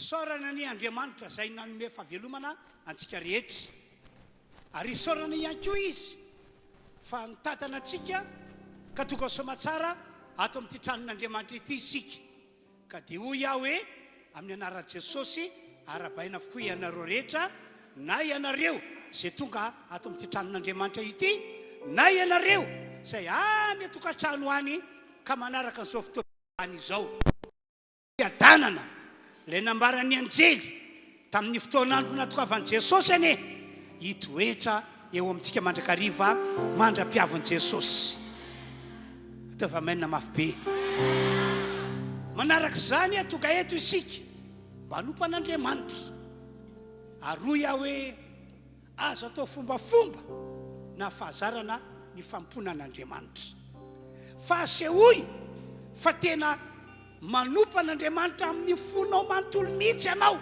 isaorana ny Andriamanitra izay nanome fahavelomana antsika rehetra. Ary isaorana ihany koa izy fa nitatana antsika ka tonga somatsara ato amin'ity tranon'Andriamanitra ity isika. Ka dia hoy aho hoe amin'ny anaran'i Jesosy arabaina avokoa ianareo rehetra, na ianareo izay tonga ato amin'ity tranon'Andriamanitra ity, na ianareo izay any atokantrano any ka manaraka an'izao fotoana izao. Adanana ilay nambaran'ny anjely tamin'ny fotoan'andro natokovan'i Jesosy ane hitoetra eo amintsika mandrakariva mandra-piavin'i Jesosy. Ataova mainana mafy be. Manaraka izany tonga eto isika mba hanompo an'Andriamanitra. Aroy aho hoe azo atao fombafomba na fahazarana ny fampona an'Andriamanitra. Fa asehoy fa tena manompo an'Andriamanitra amin'ny fonao manontolo mihitsy ianao.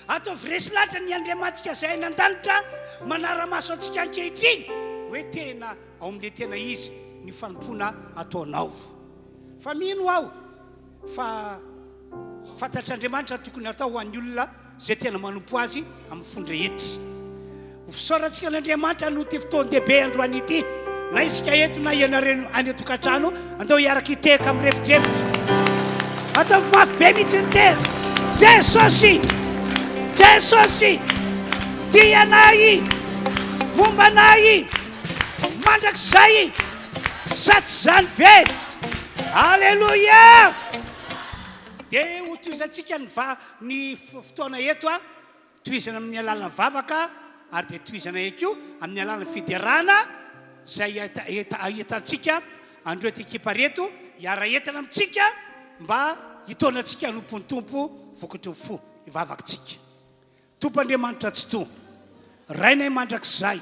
Ataovy resy lahatra ny Andriamantsika izay any an-danitra manara-maso antsika ankehitriny hoe tena ao amin'ilay tena izy ny fanompona ataonao. Fa mino aho fa fantatr'Andriamanitra tokony atao ho an'ny olona izay tena manompo azy amin'ny fondrehetra. Fisaorantsika an'Andriamanitra no ty fotoan-dehibe androany ity, na isika eto na ianareo any atokantrano andao hiaraka hiteka amin'ny refitrefitra. Ataovy mafy be mihitsy ny tena. Jesosy, Jesosy, tia anay, momba anay, mandrakizay, sa tsy zany ve? Alleluia! Dia ho tohizantsika ny fotoana eto tohizana amin'ny alalana vavaka, ary dia tohizana ekio amin'ny alalana fiderana izay ahitantsika andreo ty ekipa reto hiara entana amintsika mba hitaonantsika hanompon'ny tompo vokatry ny fo hivavakantsika. Tompo Andriamanitra tsy to, rainay mandrakizay,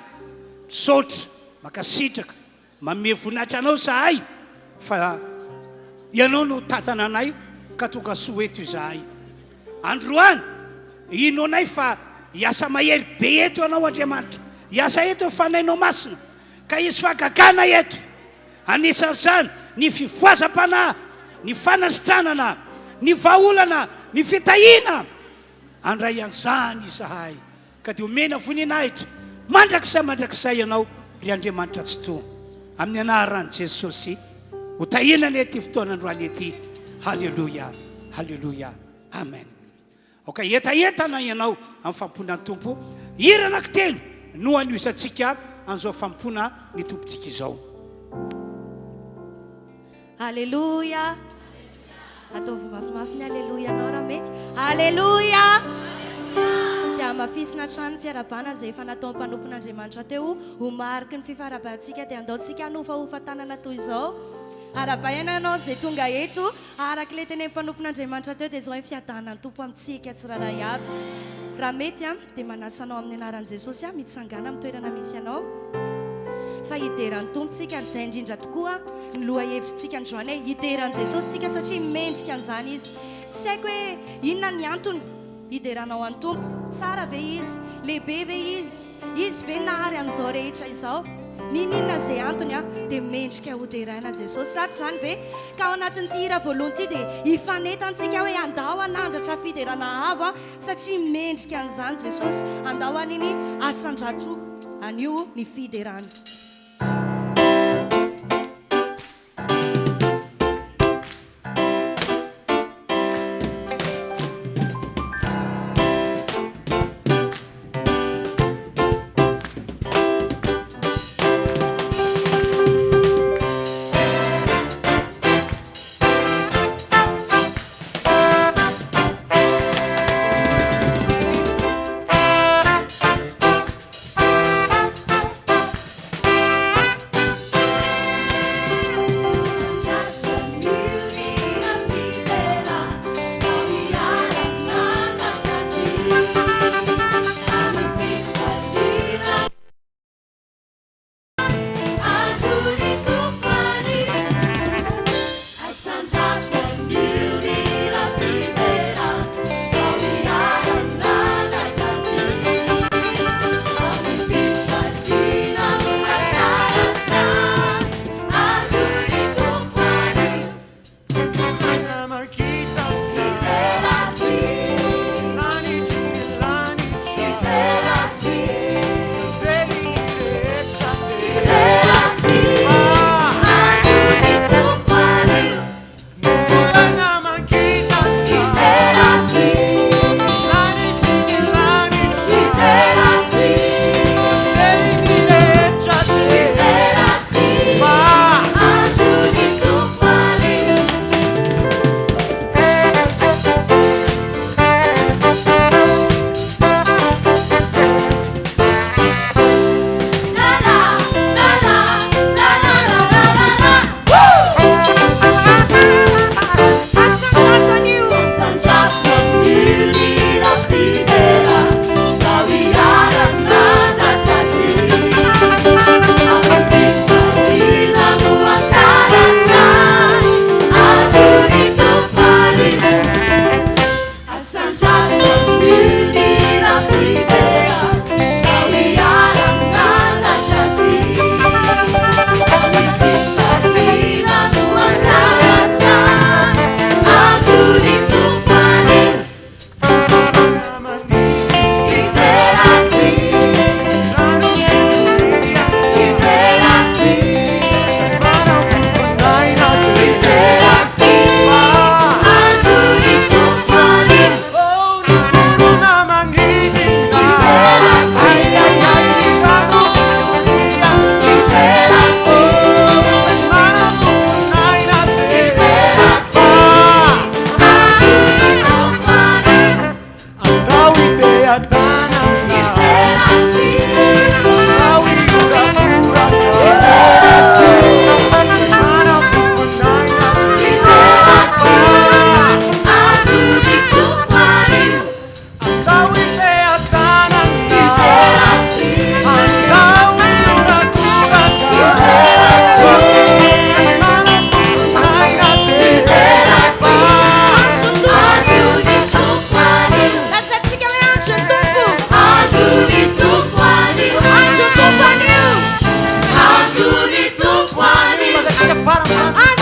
misaotra, makasitraka, manome voninahitra anao zahay fa ianao no tatana anay ka tonga soa eto izahay. Androany ino anay fa hiasa mahery be eto anao Andriamanitra, hiasa eto fanainao masina ka izy fagagana eto. Anisan'izany ny fivoazam-panahy, ny fanasitranana, ny vahaolana, ny fitahiana. Andray an'izany izahay ka dia omena voninahitra mandrakizay ianao ry Andriamanitra tsy to, amin'ny anaran'i Jesosy ho tahinana ety fotoanandroany ety. Halleluia, halleluia, amen. Oka etaetana ianao amin'ny famponan'ny tompo. Hira anankitelo no anoisantsika an'izao fampona ny tompontsika izao. Halleluia. Ataovy mafimafy ny halleluia anao raha mety. Halleluia. Dia mafisina trano fiarabana izay efa natao mpanompon'Andriamanitra teo ho mariky ny fifarabantsika dia andaontsika hanofahofa tanana toy izao. Arabaina anao izay tonga eto araka ilay teny mpanompon'Andriamanitra teo dia izao ny fiadanany tompo amintsika tsiraray avy. Raha mety dia manasanao amin'ny anaran'i Jesosy mitsangana amin'ny toerana misy anao fa hideran'ny tompontsika ary izay indrindra tokoa ny loha hevitrintsika androany hoe hideran'i Jesosy tsika satria mendrika an'izany izy. Tsy haiko hoe inona ny antony hideranao an'ny tompo, tsara ve izy, lehibe ve izy ve nahary an'izao rehetra izao. Ninona izay antony dia mendrika hoderaina Jesosy. Sady izany ve ka ao anatin'ity hira voalohany ity dia hifanetantsika hoe andao hanandratra fiderana avo satria mendrika an'izany Jesosy. Andao an'iny asandrato anio ny fiderana.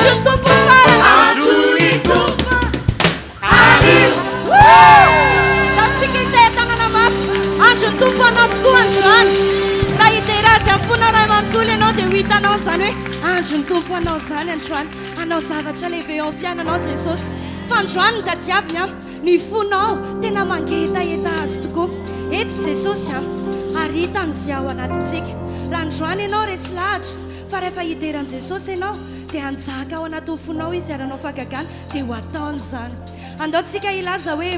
androny tompo farana Androny tompo tatsika itetanana mafy androny tompo anao tokoa androany raha iterazy amin'ny fona ray manontolo ianao dia ho hitanao zany hoe androny tompo anao zany androany anao zavatra lehibe eo amin'ny fiainanao jesosy fa androany ny tadiaviny a ny fonao tena mangetaeta azy tokoa eto jesosy a aritany zay ao anatintsika raha androany ianao resy lahatra fa rehefa hiteran'i jesosy ianao dia anjaka ao anatin'ny fonao izy ary anao fagagana dia ho ataony zany andaontsika ilaza hoe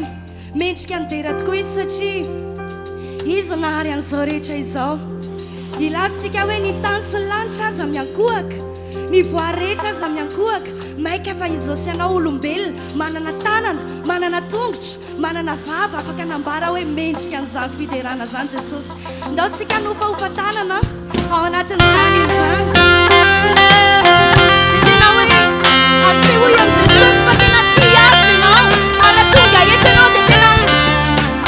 mendrika nidera tokoa izy satria izy nahary an'izao rehetra izao ilazysika hoe ny tany sy ny lanitra aza miankohaka ny voary rehetra aza miankohaka maika fa izao sy anao olombelona manana tanana manana tongotra manana vava afaka nambara hoe mendrika an'izany fiderana zany jesosy ndaontsika nofahofatanana ao anatin'izany izany dia tena hoe asehoy an' jesosy fa tena ty azy ianao ary tonga eto ianao dia tena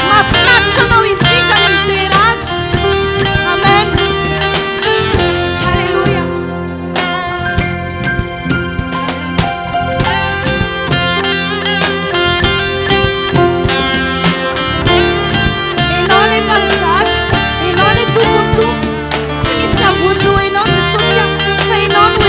mahafinaritra anao indrindra ny midera azy amen halleluja ianao le mpanjaka ianao le tompontompo tsy misy ambony loha ianao jesosy fa ianao no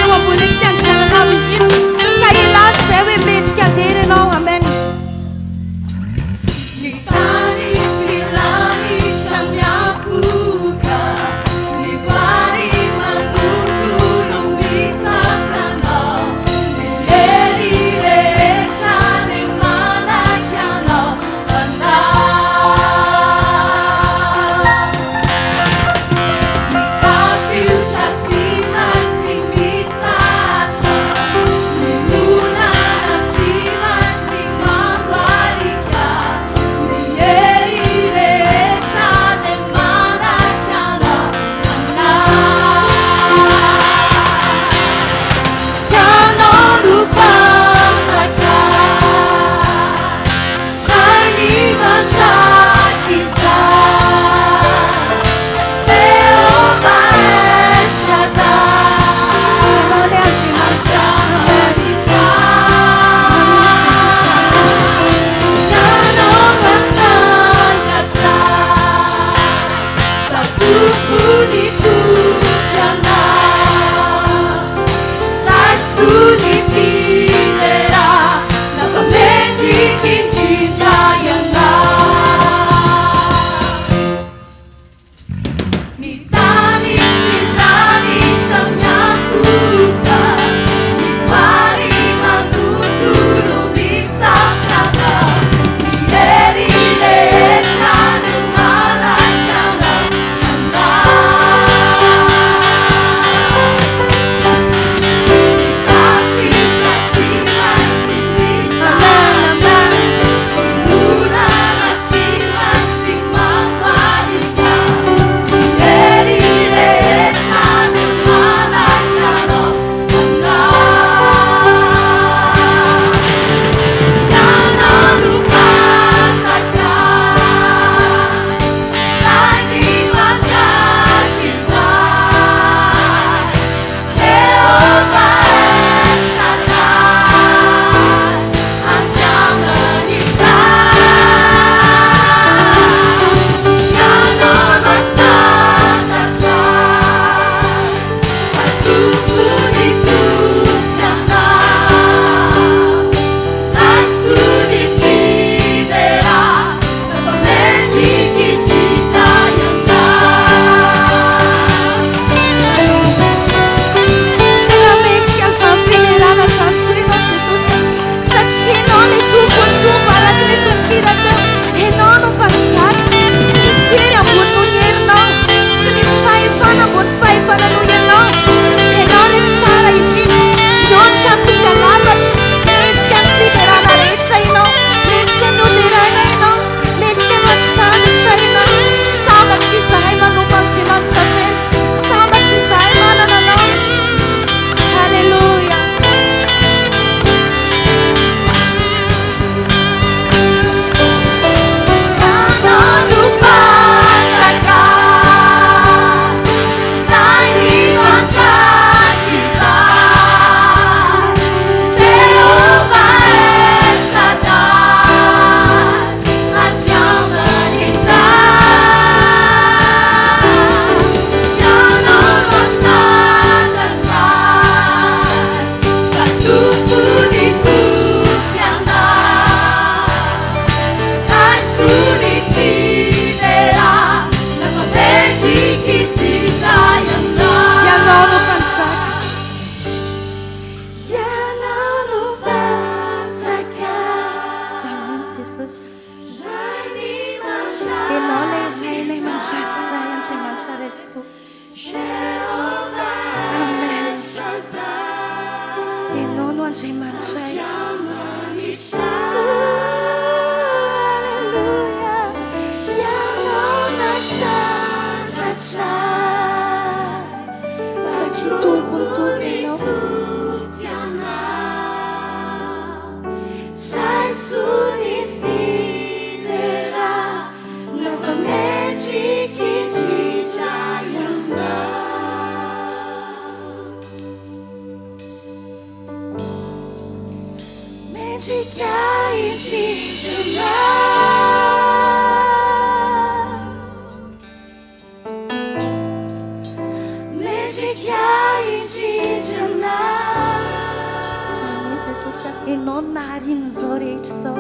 Enao naharin'izao rehetra zao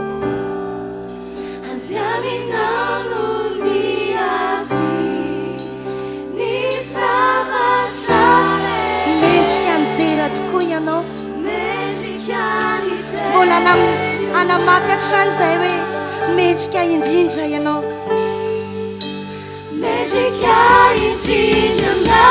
avy aminao ny avy ny zavatra mendrika nidera tokoa ianao mendrika nidera mbola anamafy hatrany zay hoe mendrika indrindra ianao mendrika indrindra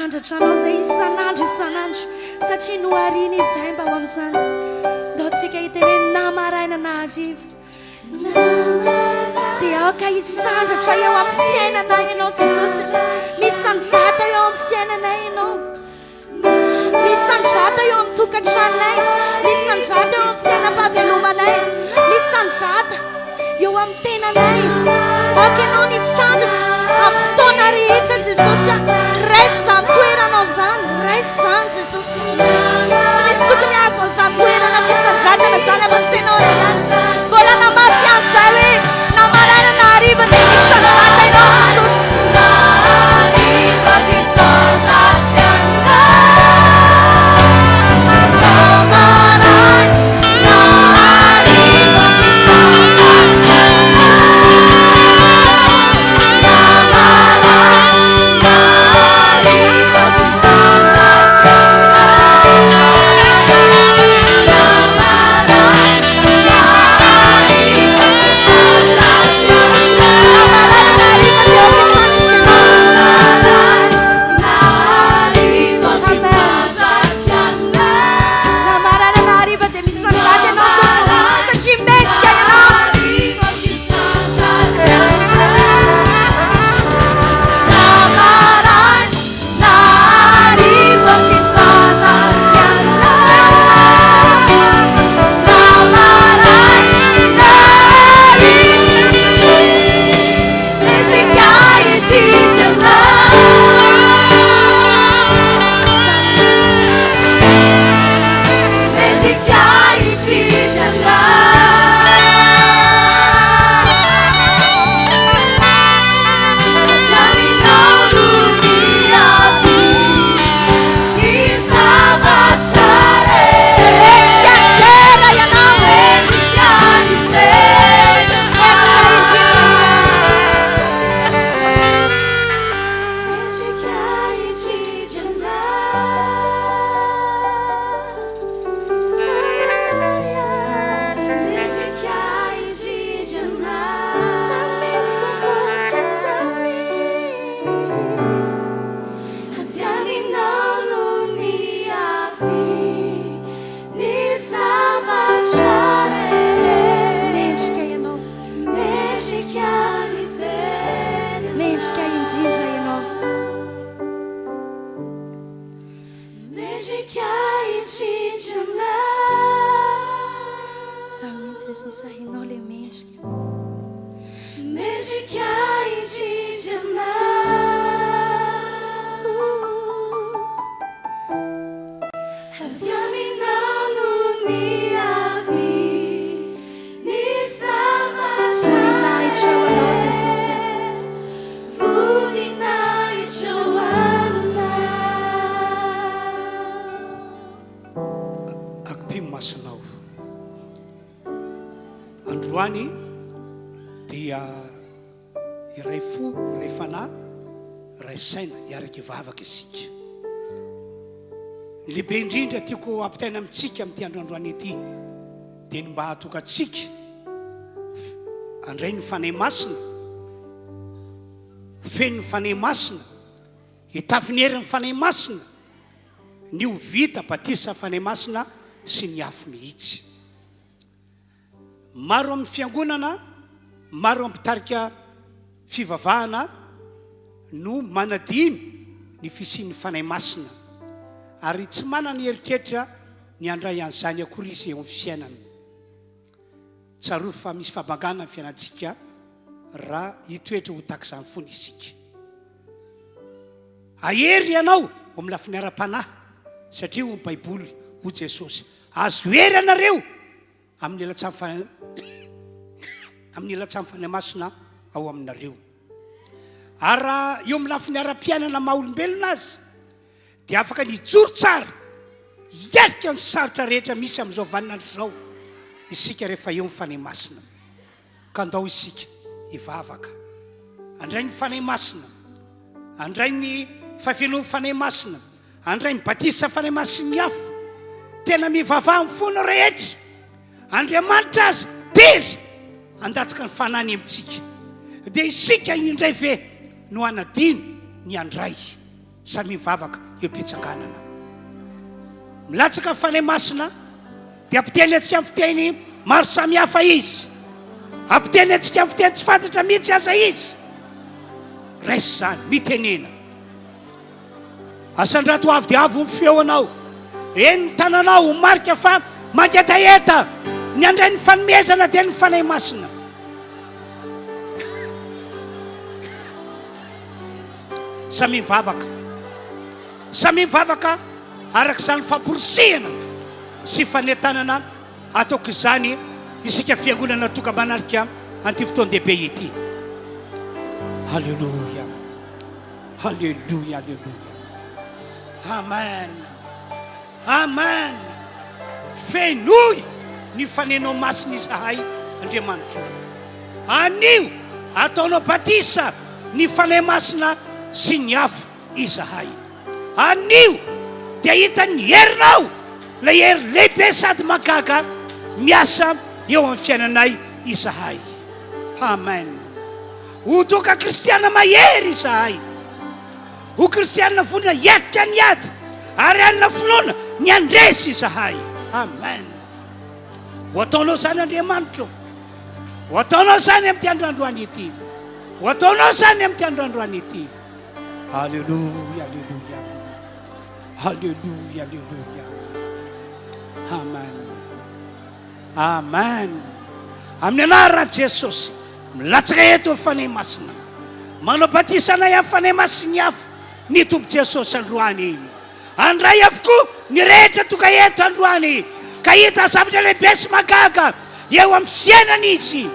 anandratra anao zay isan'andro isan'andro satria noharina izay mba ho amin'izany ndaontsika hiteneny na maraina na hariva dia aoka hisandratra eo amin'ny fiainanay ianao Jesosy misandrata eo amin'ny fiainanay ianao misandrata eo amin'ny tokantranonay misandrata eo amin'ny fiainam-pahavelomanay misandrata eo amin'ny tenanay aoka ianao nisandratra amin'ny fotoana rehetra Jesosy raisa izany toeranao zany raisa izany Jesosy tsy misy tokony azo an'izany toerana fisandratana zany aman-tsainao ihany mbola namafy an'izay hoe na maraina na hariva dia misandrata ianao Jesosy na hariva Jesus hinao le mendrika mendrika indrindrana avy aminao ny avy ny zavatra voninahitra ho anao Jesosy voninahitra ho anao akipimo masonao androany dia iray fo iray fanahy iray saina iaraka vavaka isika lehibe indrindra tiako ampitaina amintsika amin'ity androandroany ity dia ny mba hatokatsika andray ny fanahy masina feno ny fanahy masina hitafinery ny fanahy masina ny ho vita batisa fanahy masina sy ny afo mihitsy maro amin'ny fiangonana maro ampitarika fivavahana no manadino ny fisian'ny fanahy masina ary tsy manana eritreritra ny andray an'izany akory izy eo amin'ny fiainana tsaroa fa misy fabangana ny fiainantsika raha hitoetra ho taka izany fony isika ahery ianao ho amin'ny lafiny ara-panahy satria ho baiboly ho Jesosy azo hery anareo amin'ny elatsamy fanahy masina ao aminareo ary raha eo amin'ny lafiny ara-piainana maha olombelona azy dia afaka nijoro tsara hiarika ny sarotra rehetra misy amin'izao vaninandro izao isika rehefa eo ny fanahy masina ka andao isika hivavaka andray ny fanahy masina andray ny fahafianoan'ny fanahy masina andray ny batisa fanahy masina ny afo tena mivavaha amin'ny fona rehetra Andriamanitra azy tery andatsika ny fanany amintsika dia isika indray ve no anadino ny andray samy mivavaka eo am-pitsanganana milatsaka ny fanahy masina dia ampiteny antsika amin'ny fiteny maro samihafa izy ampiteny antsika amin'ny fiteny tsy fantatra mihitsy aza izy raisy zany mitenena asandrato avy dia avo ny feo anao eny ny tananao marika fa mangetaheta ny andray ny fanomezana dia ny fanahy masina samy mivavaka araka izany famporisihana sy fanetanana ataoko izany isika fiangonana toka manarika anty fotoan-dehibe ity halleluia halleluia halleluia amen amen fenoy ny fanenao masina izahay Andriamanitra anio ataonao batisa ny fanahy masina sy ny afo izahay anio dia hita ny herinao la hery lehibe sady magaga miasa eo amin'ny fiainanay izahay amen ho toka kristiana mahery izahay ho kristiana vonina hiatika ny ady ary anina finoana ny andresy izahay amen ho ataonao zany Andriamanitra ho ataonao zany amin'ity androandroany ity ho ataonao zany amin'ity androandroany ity halleluia halleluia halleluia halleluia amen amen amin'ny anaran'i Jesosy milatsaka eto fanahy masina manao batisana amin'ny fanahy masina afo ny tompo Jesosy androany andray avokoa ny rehetra toka eto androany ka hita zavatra lehibe sy magaga eo amin'ny fiainana izy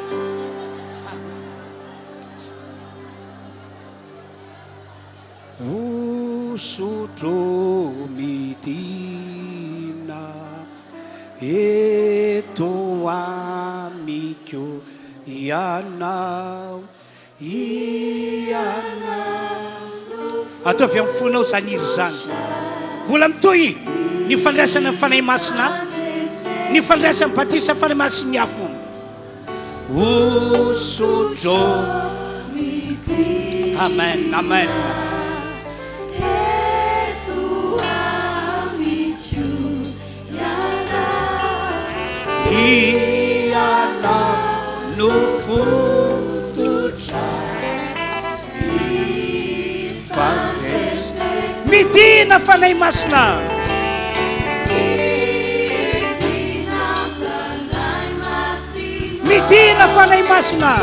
usutro midina eto amikyo ianao ataovy amin'ny fonao zany iry zany mbola mitoy ny fandraisana ny fanahy masina ny fandraisana batisa fanahy masina ny afo usutro amen amen iana no fututra midina fanahy masina fanay masina.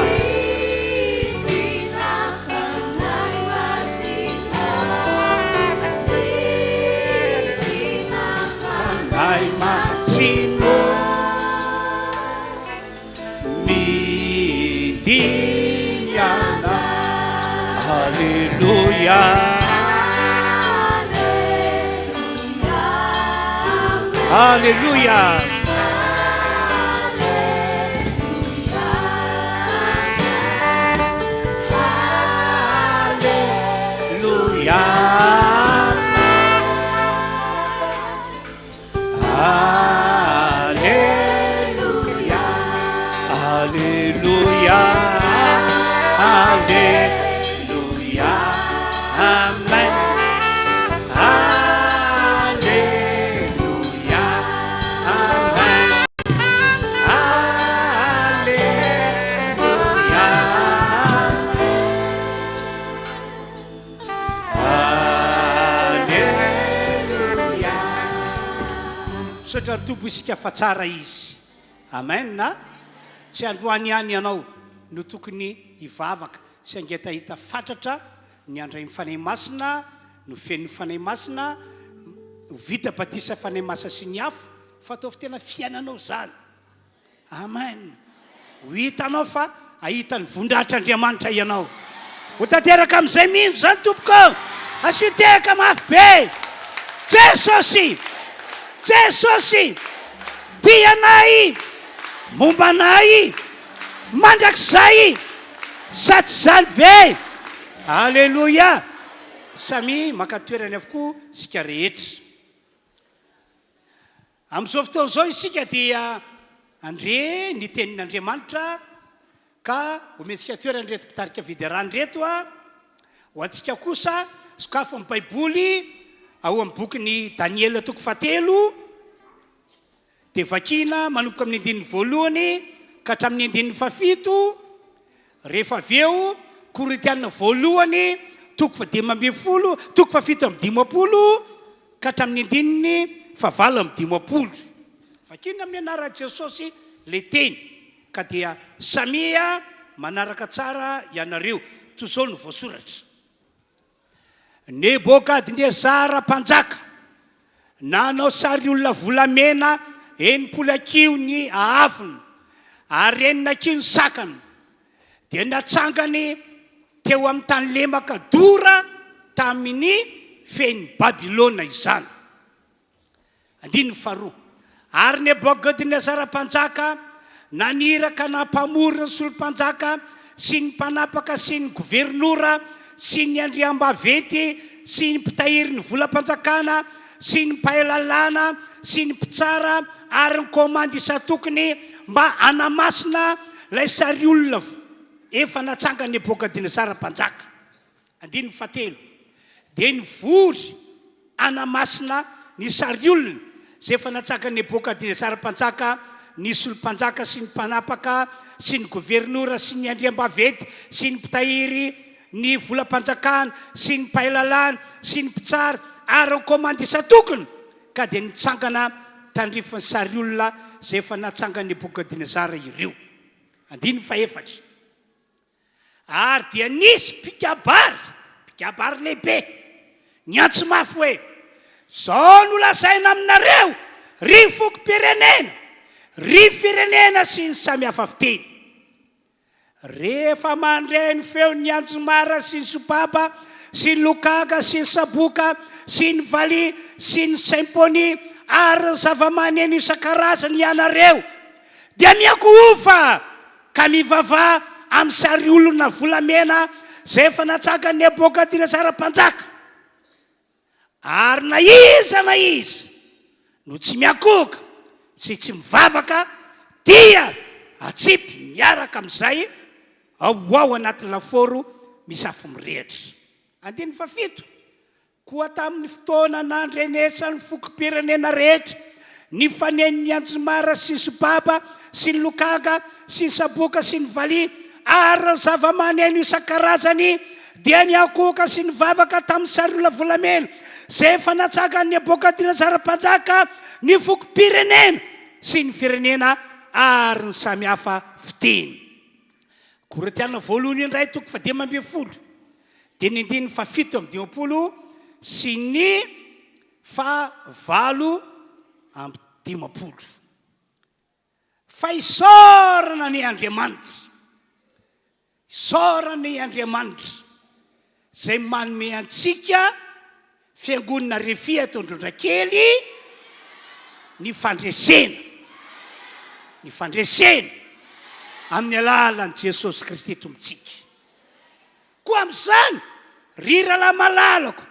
Fanay masino midinyana. Haleluya. Haleluya. Haleluya. Haleluya. Haleluya. Amen. Haleluya. Amen. Haleluya. Haleluya. Sotra tobo isika fa tsara izy. Amen na tsy androany ihany ianao no tokony hivavaka sy angetahita fatratra ny andray mifanay masina no fen'ny fanay masina no vita batisa fanay masa sy ny afo fa ataovy tena fiainanao zany. Amen. Ho hitanao fa ahita ny vondrahatr'Andriamanitra ianao. Ho tanteraka amin'izay mihitsy zany tompoko. Asitehaka mafy be. Jesosy, Jesosy, tianay, mombanay, mandrakizay, sa tsy zany ve? Haleluya. Samy maka toerany avokoa sika rehetra. Amin'izao fotoana izao isika dia andre ny tenin'Andriamanitra ka ometsika toerany reto mpitarika vidy-rano reto ho antsika kosa sokafo amin'ny baiboly ao amin'ny bokin'ny Daniela toko 7 dia vakina manomboka amin'ny andininy voalohany ka hatramin'ny andininy 7. Rehefa avy eo Korintianina voalohany toko 15 toko 7 ka hatramin'ny andininy 9. Vakina amin'ny anaran'i Jesosy le teny ka dia samia manaraka tsara ianareo toy izao no voasoratra. Nebokadnezara mpanjaka nanao sary olona volamena 80 kilo ny ahavony ary 9 kilo ny sakany dia natsangany teo amin'ny tany lemaka dora tamin'ny feny Babilôna izany. Andininy 2. Ary Nebokadnezara mpanjaka naniraka nampamorona ny solompanjaka sy ny mpanapaka sy ny gobernora sy ny andriambavety sy ny mpitahiry ny volam-panjakana sy ny mpahalalana sy ny mpitsara ary ny komandy isa-tokony mba anamasina lay sary olona efa natsanga Nebokadnezara mpanjaka. Andininy 3. dia nivory anamasina ny sary olona zay efa natsanga Nebokadnezara mpanjaka ny solompanjaka sy ny mpanapaka sy ny gobernora sy ny andriambavety sy ny mpitahiry ny volam-panjakana sy ny mpahalalana sy ny mpitsara ary ny komandy isa-tokony ka dia nitsangana tandrifon'ny sary olona zay efa natsanga Nebokadnezara ireo. Andininy 4. Ary dia nisy mpikabary lehibe niantso mafy hoe zao no lazaina aminareo ry fokom-pirenena, ry firenena sy ny samy hafa fiteny. Rehefa mandray ny feo ny anjomara sy ny sobaba sy ny lokaga sy ny saboka sy ny vali sy ny symponi ary ny zava-maneno isan-karazany ianareo dia miakohofa ka mivava amin'ny sary olona volamena zay efa natsanga Nebokadnezara mpanjaka. Ary na iza no tsy miakohoka sy tsy mivavaka dia atsipy miaraka amin'izay ao anaty laforo misy afo mirehitra. Andininy 7. Koa tamin'ny fotoana nandrenesany fokom-pirenena rehetra ny fanen'ny anjomara sy ny sobaba sy ny lokaga sy ny saboka sy ny vali ary ny zava-maneno isan-karazany dia niakohoka sy ny vavaka tamin'ny sary olona volamena zay efa natsanga Nebokadnezara mpanjaka ny fokom-pirenena sy ny firenena ary ny samy hafa fiteny. Koratiana voalohany indray toko fa 12 dia ny andiny fa 7 sy ny fa 8 fa isaorana ny Andriamanitra, isaorana ny Andriamanitra zay manome antsika fiangonana RHEFI Androndrakely ny fandresena amin'ny alalan'i Jesosy Kristy tompontsika. Koa amin'izany ry rahalahy malalako,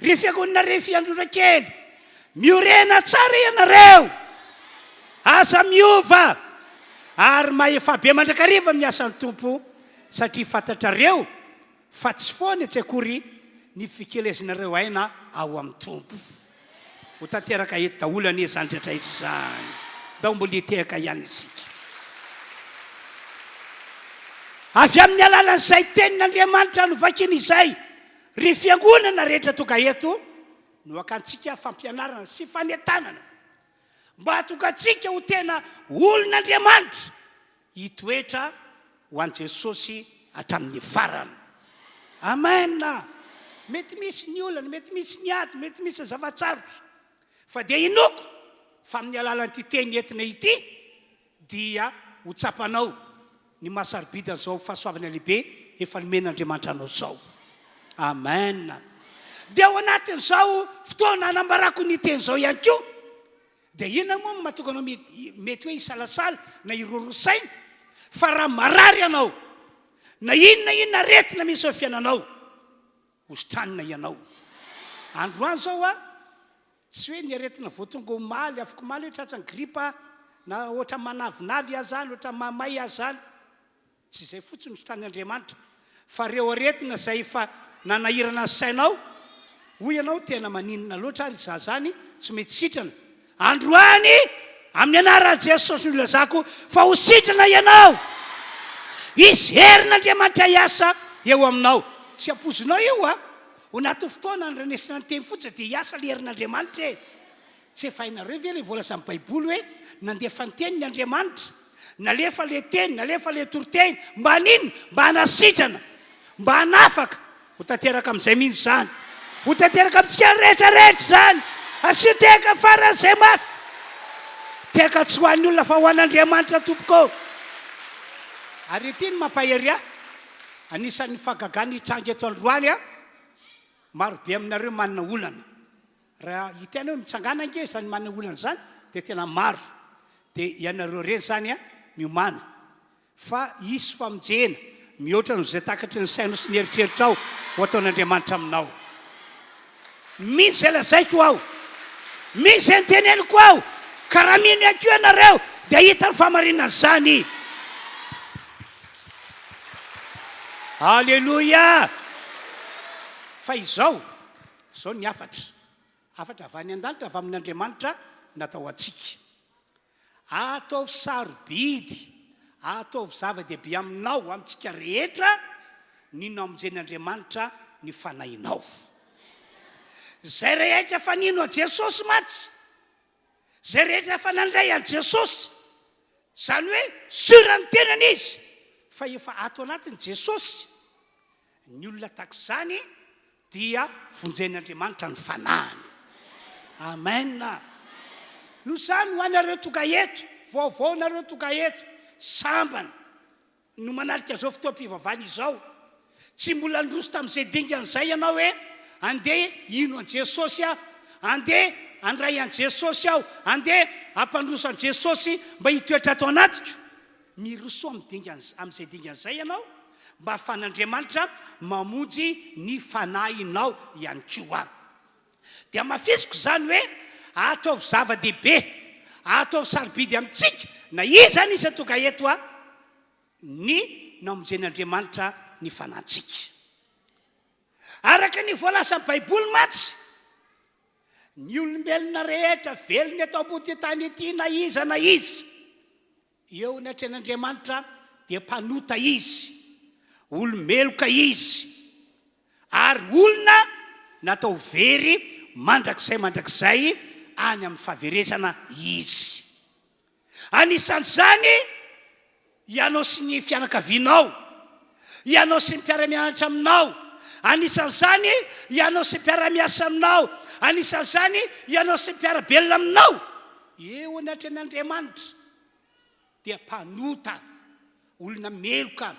ry fiangonana RHEFI Androndrakely, miorena tsara ianareo, aza miova ary mahefa be mandrakariva miasa ny tompo, satria fantatrareo fa tsy foana tsy akory ny fikelezinareo aina ao amin'ny tompo. Ho tanteraka eto daholo anie zany rehetrarehetra zany, da mbola hitehaka ihany isika. Avy amin'ny alalan'izay tenin'Andriamanitra no vakiny izay, ry fiangonana rehetra tonga eto no akantsika fampianarana sy fanetanana mba tongatsika ho tena olon'Andriamanitra hitoetra ho an Jesosy hatramin'ny farany. Amen. Mety misy ny olana, mety misy ny ady, mety misy zavatsarotra, fa dia inoko fa amin'ny alalan'ity teny entina ity dia ho tsapanao ny mahasarobidana zao fahasoavana lehibe efa nomen'Andriamanitra anao zao. Amen. Dia ao anatin'izao fotoana anambarako ny teny zao ihany koa, dia inona moa mahatonga anao mety hoe hisalasala na hirorosaina, fa raha marary ianao na inona retina misy eo fiainanao, hositranina ianao. Androany zao tsy hoe ny aretina voatonga ho maly, afaka maly hoe tratra ny gripa na ohatra manavinavy azy zany, ohatra mamay azy zany, tsy izay fotsiny hositran'Andriamanitra, fa reo aretina izay fa nanahirana ny sainao, hoy ianao tena maninona loatra ary za zany tsy mety sitrana. Androany amin'ny anaran'i Jesosy no ilazako fa ho sitrana ianao, izy herin'Andriamanitra hiasa eo aminao. Tsy ampozinao io ho naty fotoana nyrenesina ny teny fotsiny dia hiasa le herin'Andriamanitra e. Tsy efa hainareo ve le voalaza amin'ny Baiboly hoe nandefa ny tenin'ny Andriamanitra, nalefa le teny, nalefa le toroteny, mba ninona? Mba hanasitrana, mba hanafaka. Ho tanteraka amin'izay mihitsy zany, ho tanteraka amintsika rehetrarehetra zany, asio teka faran'izay mafy, teka tsy ho an'ny olona fa ho an'Andriamanitra tompoko. Ary ity ny mampahery anisan'ny fagagany hitranga eto androany maro be aminareo manana olana. Raha hitana hoe mitsangana ange zany manana olana zany dia tena maro, dia ianareo reny zany miomana, fa isy famonjena mihoatra n'izay takatry ny sainao sy ny eritreritrao ho ataon'Andriamanitra aminao. Misy izay lazaiko aho, misy izay niteneniko aho, ka raha mino ihany koa ianareo dia hita ny famarinana zany. Alleluia. Fa izao ny afatra avy any an-danitra avy amin'Andriamanitra natao atsika. Ataovy sarobidy, ataovy zava-dehibe aminao, amintsika rehetra, nino amonjen'Andriamanitra ny fanahinao. Zay rehetra fa nino a Jesosy matsy, zay rehetra fa nandray an Jesosy, zany hoe surany tenany izy fa efa ato anatin'i Jesosy, ny olona tak'izany dia vonjen'Andriamanitra ny fanahany. Amen. No zany ho anareo tonga eto, vaovao nareo tonga eto, sambana no manarika zao fotoam-pivavahana izao, tsy mbola nroso tamin'izay dingan'izay ianao hoe andeha ino an Jesosy andeha andray an Jesosy aho, andeha ampandroso an Jesosy mba hitoetra ato anatiko. Miroso amin'izay dingan'izay ianao mba ahafan'Andriamanitra mamonjy ny fanahinao ihany koa. Dia mafisiko zany hoe ataovy zava-dehibe, ataovy sarobidy amintsika na izany izy tonga eto ny namonjen'Andriamanitra ny fanantsika. Araka ny voalasan'ny Baiboly matsy, ny olombelona rehetra velony atao ambony tany ety na iza na izy, eo ny atren'Andriamanitra dia mpanota izy, olomeloka izy, ary olona natao very mandrakizay any amin'ny fahaverezana izy. Anisan'izany ianao sy ny fianakavianao, ianao sy mpiara-mianatra aminao. Anisan'izany ianao sy mpiara-miasa aminao. Anisan'izany ianao sy mpiara-belona aminao. Eo anatry an'Andriamanitra dia mpanota, olona meloka,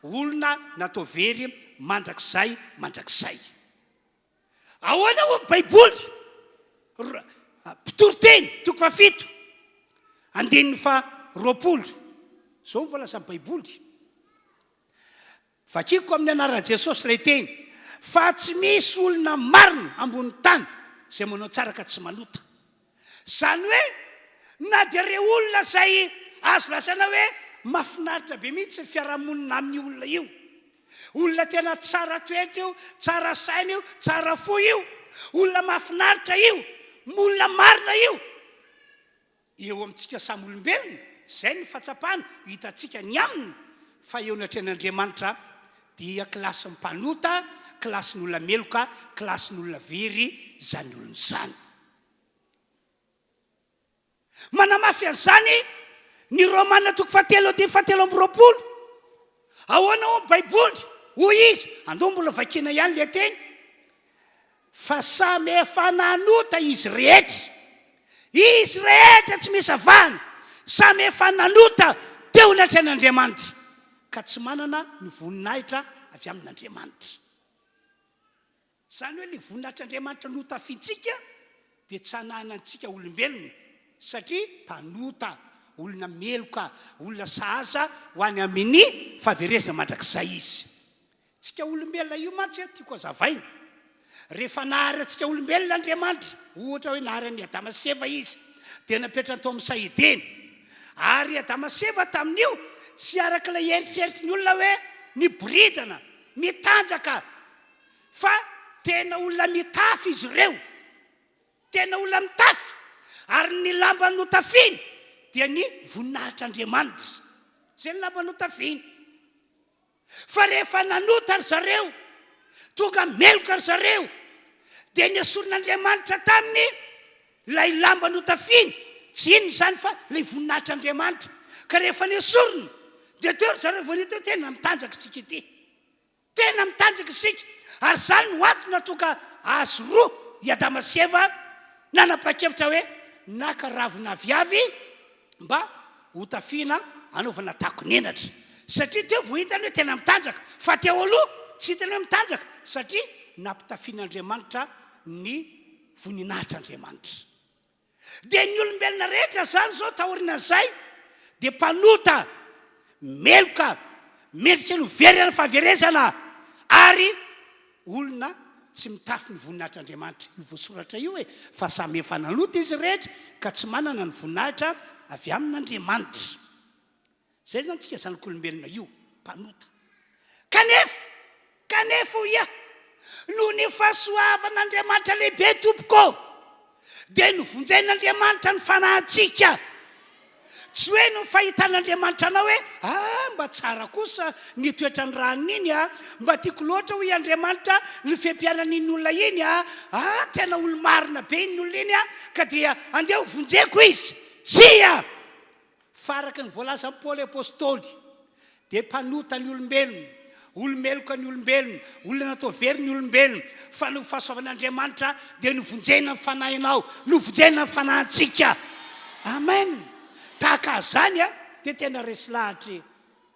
olona natao very mandrakizay. Ahoana ho ny baiboly? Mpitoroteny 7 andininy 20. Zao ny voalaza ny baiboly. Vakiko amin'ny anaran'i Jesosy ilay teny, fa tsy misy olona marina ambony tany zay manao tsara ka tsy manota. Zany hoe na dia reo olona zay azo lasana hoe mahafinaritra be mihitsy ny fiarahamonina amin'ny olona io. Olona tena tsara toetra io, tsara saina io, tsara fo io, olona mahafinaritra io, olona marina io. Eo amintsika samy olombelona, zay ny fahatsapana hitantsika ny aminy. Fa eo anatren'Andriamanitra dia kilasy mpanota, kilasy n'olona meloka, kilasy n'olona very zany olona zany. Manamafy an'izany ny Romana 7:7. Ahoana ho ny baiboly? Hoy izy, andao mbola vakiana ihany le teny, fa samy efa nanota izy rehetra. Izy rehetra tsy misy avahana, samy efa nanota teo anatren'Andriamanitra, ka tsy manana ny voninahitra avy amin'Andriamanitra. Zany hoe ny voninahitr'Andriamanitra notafitsika dia tsy hananantsika olombelona, satria mpanota, olona meloka, olona sahaza ho any amin'ny fahaverezana mandrakizay izy. Tsika olombelona io mantsy tiako azavaina. Rehefa nahary antsika olombelona Andriamanitra, ohatra hoe nahary an'i Adama sy Eva izy, dia napetrany tao amin'ny Saedeny. Ary Adama sy Eva tamin'io tsy araka ilay eritreritry ny olona hoe niboridana, mitanjaka, fa tena olona mitafy izy ireo. Tena olona mitafy. Ary ny lamba notafiny dia ny voninahitr'Andriamanitra. Zay ny lamba notafiny. Fa rehefa nanota ry zareo, tonga meloka ry zareo, dia ny asorin'Andriamanitra taminy lay lamba notafiny. Tsy inona zany fa lay voninahitr'Andriamanitra. Ka rehefa ny asoriny, dia teo ry zareo vonito tena mitanjaka isika ity. Tena mitanjaka isika. Ary zany no antony natonga azo roa i Adama sy Eva nanapa-kevitra hoe naka ravina viavy mba hotafiana anaovana takonenatra. Satria teo vohitany hoe tena mitanjaka, fa teo aloha tsy hitany hoe mitanjaka, satria nampitafian'Andriamanitra ny voninahitr'Andriamanitra. Dia ny olombelona rehetra zany zao taorinan'izay dia mpanota, meloka, mendrika no very any fahaverezana, ary olona tsy mitafy ny voninahitr'Andriamanitra. Io voasoratra io hoe fa samy efa nanota izy rehetra ka tsy manana ny voninahitra avy amin'Andriamanitra. Zay zany tsika zanak'olombelona io, mpanota. Kanefa ho ia, noho ny fahasoavan'Andriamanitra lehibe tompoko, dia novonjain'Andriamanitra ny fanahintsika. Tsy hoe no fahitan'Andriamanitra anao hoe mba tsara kosa ny toetra ny ranony iny, mba tiako loatra hoy Andriamanitra ny fiampianan'iny olona iny, tena olo marina be iny olona iny, ka dia andeha ho vonjeko izy. Tsia! Faraka ny voalaza ny Paoly apôstôly, dia mpanota ny olombelona, olomeloka ny olombelona, olona natao very ny olombelona, fa no fahasoavan'Andriamanitra dia novonjena ny fanahinao, novonjena ny fanahintsika. Amen. Tahaka zany dia tena resy lahatra,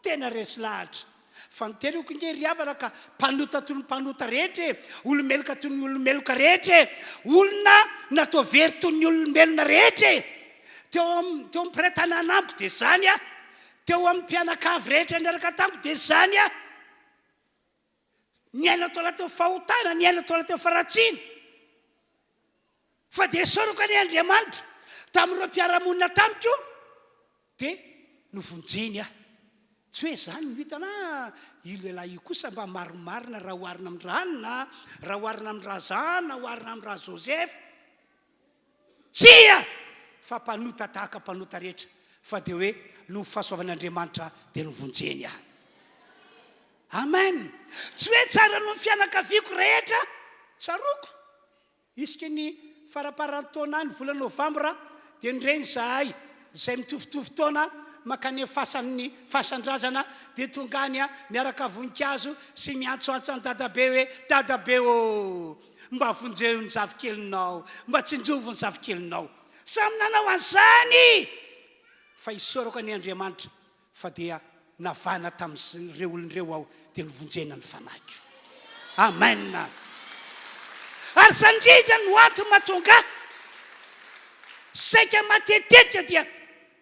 tena resy lahatra. Fa ny tena ko nge riavana ka mpanota toy ny mpanota rehetra, olomeloka toy ny olomeloka rehetra, olona natao very toy ny olombelona rehetra. Teo amin'ny mpiray-tanàna amiko dia zany teo amin'ny mpianakavy rehetra niaraka tamiko dia zany ny aina tola teo fahotana, ny aina tola teo faratsiana. Fa dia soroko any Andriamanitra tamin'ireo mpiaramonina tamiko dia novonjeny tsy hoe zany no hitana io lehilahy io kosa mba marimarina raha oharina amin'ny ranona, raha oharina amin'ny raha Zana, oharina amin'ny raha Joseph. Tsia! Fa mpanota tahaka mpanota rehetra, fa dia hoe no fahasoavan'Andriamanitra dia novonjeny Amen. Tsy hoe tsara no fianakaviako rehetra, tsaroko. Isika ny faraparan-taona ny vola Novambra dia nireny zahay, izay mitovitovy taona makany fasan'ny fasandrazana dia tongany a miaraka voninkazo sy miantsoantso any dadabe hoe dadabe ô mba vonjeo ny zavikelinao mba tsinjovo ny zavikelinao samy nanao an'izany fa isorako ny Andriamanitra fa dia navana tamin'ireo olon'ireo aho dia nivonjena ny fanahiko amen ary sandrindra no antony mahatonga saika matetetika dia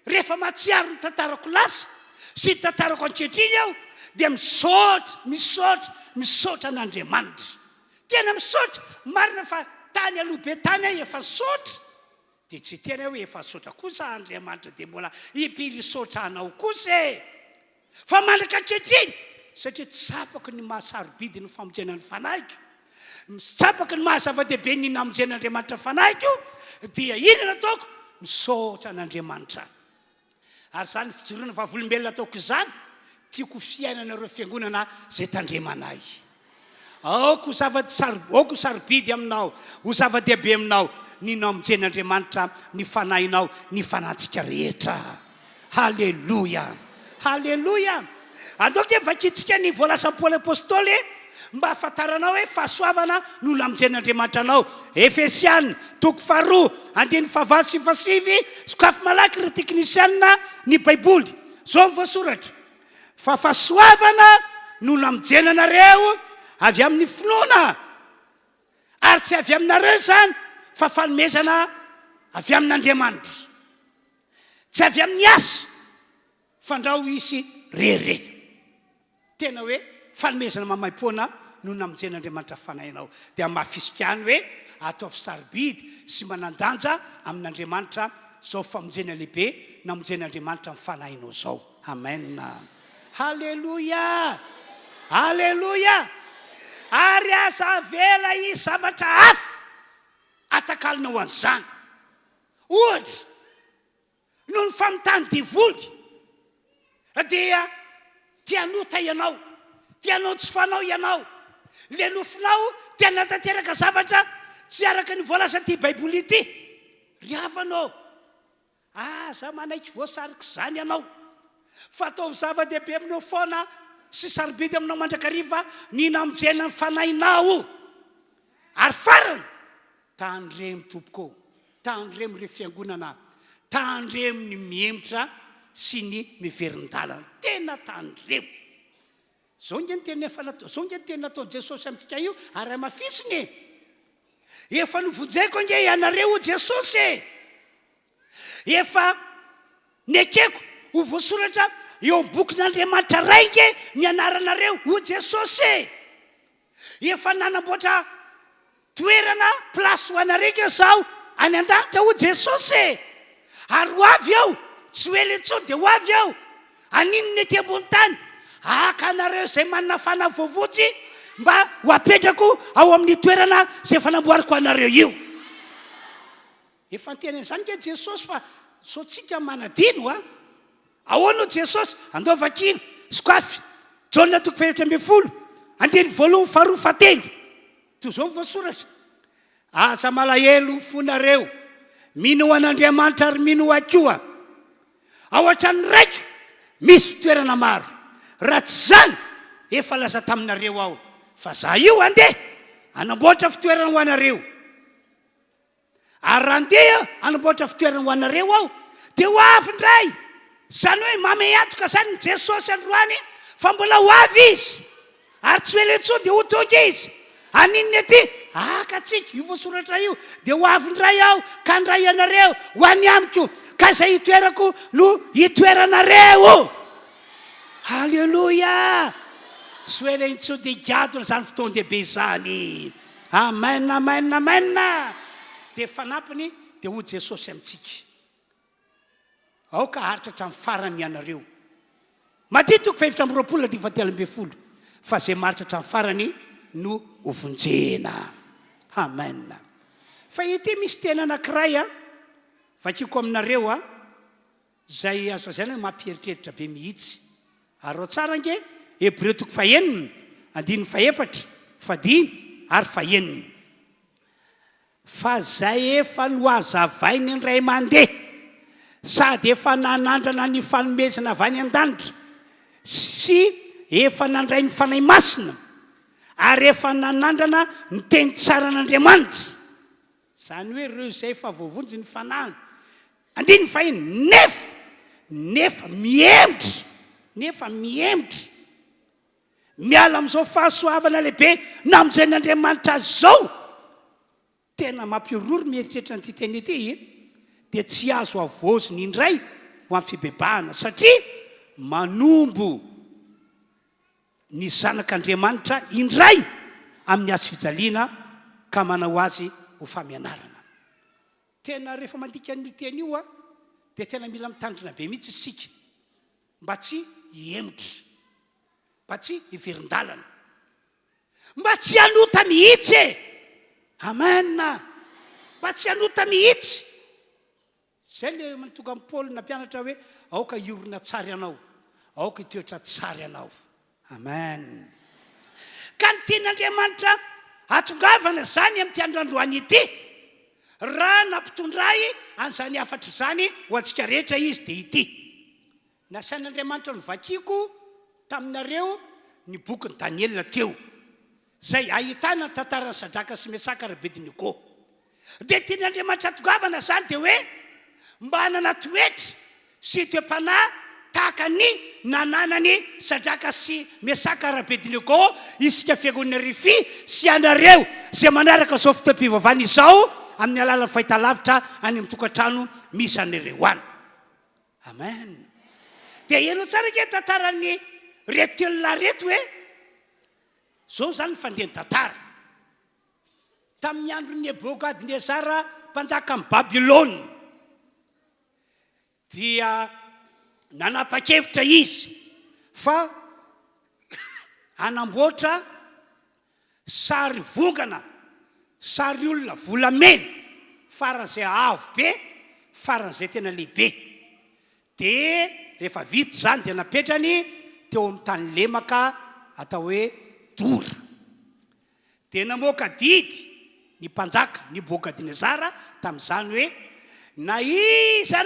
rehefa mahatsiaro ny tantarako lasa sy tantarako ankehitriny aho dia misaotra an'Andriamanitra tena misaotra marina fa tany aloha be tany aho efa saotra dia tsy tena hoe efa saotra kosa Andriamanitra dia mbola hipily saotra anao kosa fa mandraka ankehitriny satria tsapako ny mahasarobidy ny famonjena ny fanahiko tsapako ny mahazava-dehibe ny namonjena Andriamanitra fanahiko dia inona ataoko misaotra an'Andriamanitra ary zany fijoroana vavolombelona ataoko izany tiako fiainanareo fiangonana zay tandremanay aoko sarobidy aminao ho zava-dehibe aminao ny namonjen'Andriamanitra ny fanahinao ny fanantsika rehetra halleluia halleluia andao dia vakitsika ny voalasan'i Paoly apôstôly mba afantaranao hoe fahasoavana no namonjen'Andriamanitra anao Efesiana 2:9-7 sokafy malaky ry teknisianina ny baiboly zao voasoratra fa fahasoavana no namonjenanareo avy amin'ny finoana ary tsy avy aminareo izany fa fanomezana avy amin'Andriamanitra tsy avy amin'ny asa fandrao isy rere tena hoe fanomezana mamaipoana no namonjen'Andriamanitra fanahinao dia mahafisika any hoe ataovy sarobidy sy manandanja amin'Andriamanitra zao famonjena lehibe namonjen'Andriamanitra ny fanahinao zao amen halleluia halleluia ary aza vela i zavatra hafa atakalinao an'izany ohatra no ny famitany divoly dia tianota ianao tianao tsy fanao ianao le nofinao tiana tanteraka zavatra tsy araka ny voalaza ty baiboly ity ry havanao za manaiky voasariky zany ianao fa ataovy zava-dehibe aminao foana sy sarobidy aminao mandrakariva ny namonjena ny fanahinao ary farany tandremo tompoko tandremo re fiangonana tandremo ny miemitra sy ny miverin-dalana tena tandremo zao nge ny tena nataony Jesosy amintsika io ary mafisiny efa novonjeko nge ianareo Jesosy efa nekeko ho voasoratra eo bokin'Andriamanitra rainge ny anaranareo ho Jesosy efa nanamboatra toerana plasy ho anareo zao any an-danitra ho Jesosy ary ho avy ao tsy ho elentsony dia ho avy ao aninony ety ambony tany aka anareo zay manana fana voavotsy mba ho apetrako ao amin'ny toerana zay fanamboariko anareo io efa tena izany ke Jesosy fa sotsika manadino ahoana Jesosy andao vakiny sokafy Jaona 2:20 andiny voalohany faharoa fahatelo toy zao voasoratra aza malahelo fonareo mino an'Andriamanitra ary mino akoa ao an-trano raiky misy fitoerana maro raha tsy zany efa laza taminareo aho fa za io andeha anamboatra fitoerana ho anareo ary andeha anamboatra fitoerana ho anareo aho dia ho avy ndray zany hoe mame atoka zany ny Jesosy androany fa mbola ho avy izy ary tsy hoelentsony dia ho tonga izy aninony ety akatsika io voasoratra io dia ho avy ndray aho ka ndray ianareo ho any amiko ka izay hitoerako no hitoeranareo halleluia tsy hoelentsony dia gadona zany fotoan-dehibe zany amen amen amen dia fanampiny dia ho Jesosy amintsika ao ka haritra hatramin'ny farany ianareo matitiko 7:20 fa zay maritra hatramin'ny farany no hovonjena amen fa ity misy tena anankiray vakiko aminareo zay azo zany hoe mampieritreritra be mihitsy ary ao tsara nge Hebreo 9:1-4 ary 5 fa zay efa no azavainy ny ray mandeha sady efa nanandrana ny fanomezana avy any an-danitra sy efa nandray ny fanahy masina ary efa nanandrana ny teny tsara an'Andriamanitra. Zany hoe reo izay efa voavonjy ny fanahy andiny fahiny nefa miemitra miala amin'izao fahasoavana lehibe na amin'izay azy zao. Tena mampiorory mieritreritra nyity teny ity dia tsy azo avoziny indray ho amin'ny fibebahana satria manombo ny zanak'Andriamanitra indray amin'ny asa fijaliana ka manao azy ho famianarana. Tena rehefa mandika ny teny io dia tena mila mitandrina be mihitsy isika mba tsy hiemitra, mba tsy hiverin-dalana, mba tsy hanota mihitsy. Amen. Mba tsy hanota mihitsy. Zay le mantoka amin'ny Paoly nampianatra hoe aoka iorina tsara ianao, aoka hitoetra tsara ianao. Amen. Ka ny tian'Andriamanitra hatongavana zany amin'ity androandroany ity, raha nampitondray an'izany afatra zany ho antsika rehetra izy dia ity. Nasain'Andriamanitra ny vakiko taminareo ny bokin'ny Daniela teo, zay ahitana tantaran'ny Sadraka sy Mesaka ary Abednego. Dia tian'Andriamanitra hatongavana zany dia hoe mba hanana toetra sy toe-panahy tahaka ny nananany Sadraka sy Mesaka ary Abednego isika fiangonana RHEFI sy anareo zay manaraka zao fotoam-pivavahana izao amin'ny alalan'ny fahitalavitra any amin'ny tokantrano misy anareo any. Amen. Dia eno tsara ke tantaran'ny reto olona reto hoe zao zany fandeha ny tantara tamin'ny andron'ny Nebukadnezara mpanjaka amin'ny Babilôna dia nanapa-kevitra izy fa hanamboatra sary vongana, sary olona volamena faran'izay avo be, faran'izay tena lehibe. Dia rehefa vita zany dia napetrany teo amin'ny tany lemaka atao hoe Dora. Dia namoaka didy ny mpanjaka ny Nebukadnezara tamin'izany hoe na iza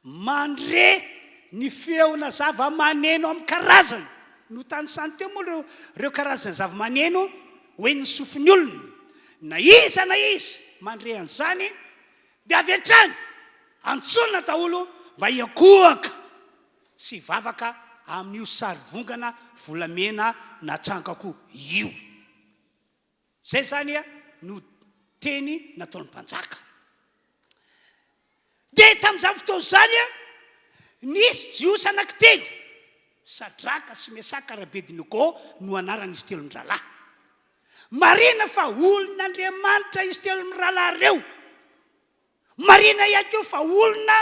mandre ny feona zava-maneno amin'ny karazany. No tany sany teo moa reo karazany zava-maneno hoe ny sofiny olona. Na iza mandre an'izany dia avy hatrany antsonana daholo mba hiakohaka sy vavaka amin'io sary vongana volamena natsangako io. Zay zany no teny nataon'ny mpanjaka. Dia tamin'izany fotoana zany nisy jiosy anankitelo, Sadraka sy Mesaka ary Abednego no anaran'izy telo ny rahalahy. Marina fa olon'Andriamanitra izy telo ny rahalahy reo. Marina ihany koa fa olona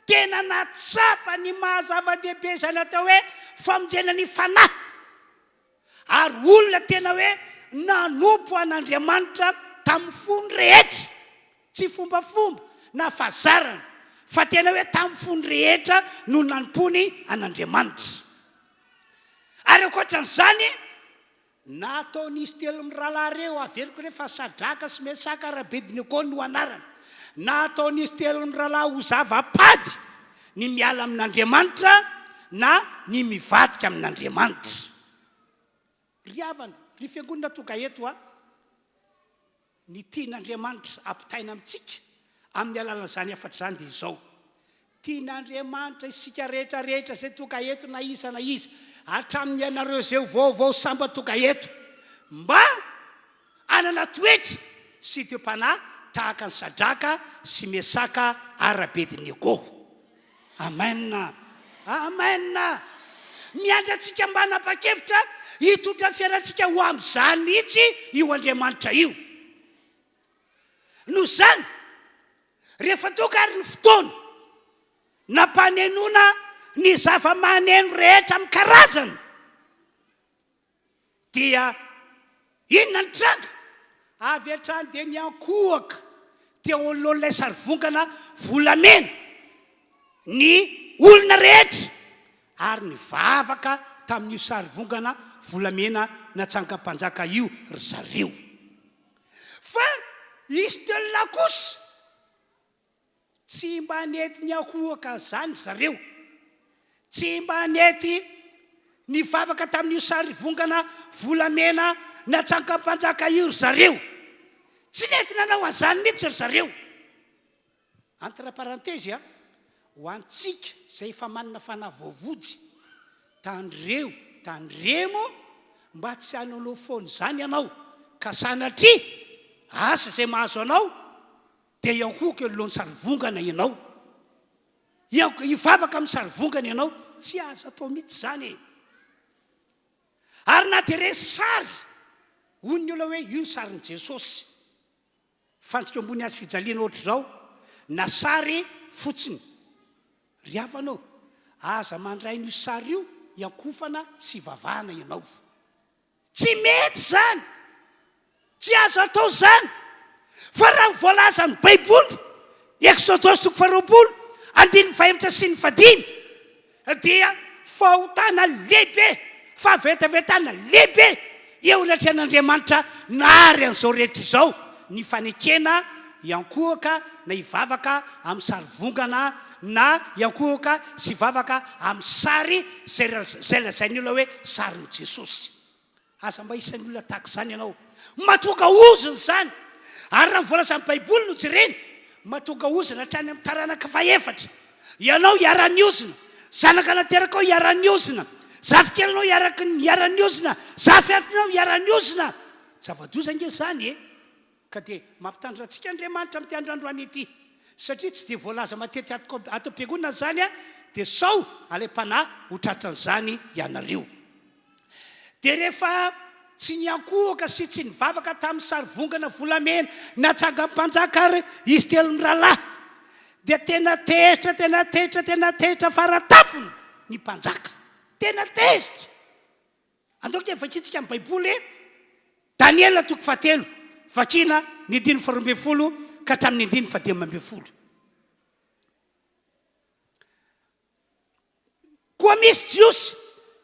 tena natsapa ny mahazava-dehibe izany atao hoe famonjena ny fanahy. Ary olona tena hoe nanompo an'Andriamanitra tamin'ny fony rehetra, tsy fombafomba na fazarana, fa tena hoe tamin'ny fony rehetra no nanompony an'Andriamanitra. Ary ankoatran'izany nataon'izy telo ny rahalahy reo averiko hoe fa Sadraka sy Mesaka ary Abednego no anarana. Nataon'izy telo ny rahalahy ho zava-pady ny miala amin'Andriamanitra na ny mivadika amin'Andriamanitra. Ry havana, ry fiangonana toka eto ny tian'Andriamanitra ampitaina amintsika amin'ny alalan'izany afatra zany dia izao. Tian'Andriamanitra isika rehetrarehetra izay toka eto na iza hatramin'ny ianareo izay vaovao samba toka eto mba anana toetra sy toe-panahy tahaka ny Sadraka sy Mesaka ary Abednego. Amen. Amen. Miandry antsika mba hanapa-kevitra hitondra fiarantsika ho amin'izany mihitsy io Andriamanitra io. Noho izany rehefa tonga ary ny fotoana nampanenona ny zava-maneno rehetra amin'ny karazany dia inona ny tranga? Avy hatrany dia niankohaka teo olonolon'ilay sary vongana volamena ny olona rehetra ary ny vavaka tamin'io sary vongana volamena natsanga mpanjaka io ry zareo. Fa izy telona kosa tsy mba nety ny ahoaka zany zareo, tsy mba nety ny vavaka tamin'io sary vongana volamena natsankampanjaka io zareo, tsy nety nanao an'izany mihitsy ry zareo. entre parenthèse a ho antsika zay efa manana fanavovody tandremo mba tsy hanolo foany zany ianao ka sanatry asa zay mahazo anao dia iankoka eo alohan'ny sary vongana ianao, hivavaka amin'ny sary vongana ianao, tsy azo atao mihitsy zany e. Ary na dia resy sary hoy ny olona hoe io sarin'i Jesosy, fantsika ambony azy fijaliana ohatra zao na sary fotsiny, ry havanao aza mandray n'io sary io iankofana sy vavahana ianao, tsy mety zany, tsy azo atao zany. Fa raha voalaza ny baiboly Exodosy 2:2 sy ny 15 dia fahotana lehibe, fahavetavetana lehibe eo anatrehan'Andriamanitra nahary an'izao rehetra izao, ny fanekena iankohaka na hivavaka amin'ny sary vongana na iankohaka sy vavaka amin'ny sary zay lazainy olona hoe sarin'i Jesosy. Asa mba isan'ny olona tahaka izany ianao, matonga oziny zany. Ary raha mivoalaza amin'ny baiboly no jereny, matonga ozina hatrany amin'ny taranaka faefatra. Ianao hiara-ny ozina, zanaka nateraka ao hiara-ny ozina, zafikely hiara-ny ozina, zafiafinao hiara-ny ozina. Zava-doza nge zany e. Ka dia mampitandra antsika Andriamanitra amin'ity androandroany ity, satria tsy dia voalaza matety ato am-piangonana zany a, dia sao alem-panahy ho tratran'izany ianareo. Dia rehefa tsy niankohaka sy tsy nivavaka tamin'ny sary vongana volamena natsangam-panjaka ary izy telo ny rahalahy, dia tena tehitra faratapony ny mpanjaka, tena tezitra. Andoka vakitsika amin'ny baiboly e Daniela 3 vakina ny 12 ka hatramin'ny 15. Koa misy jiosy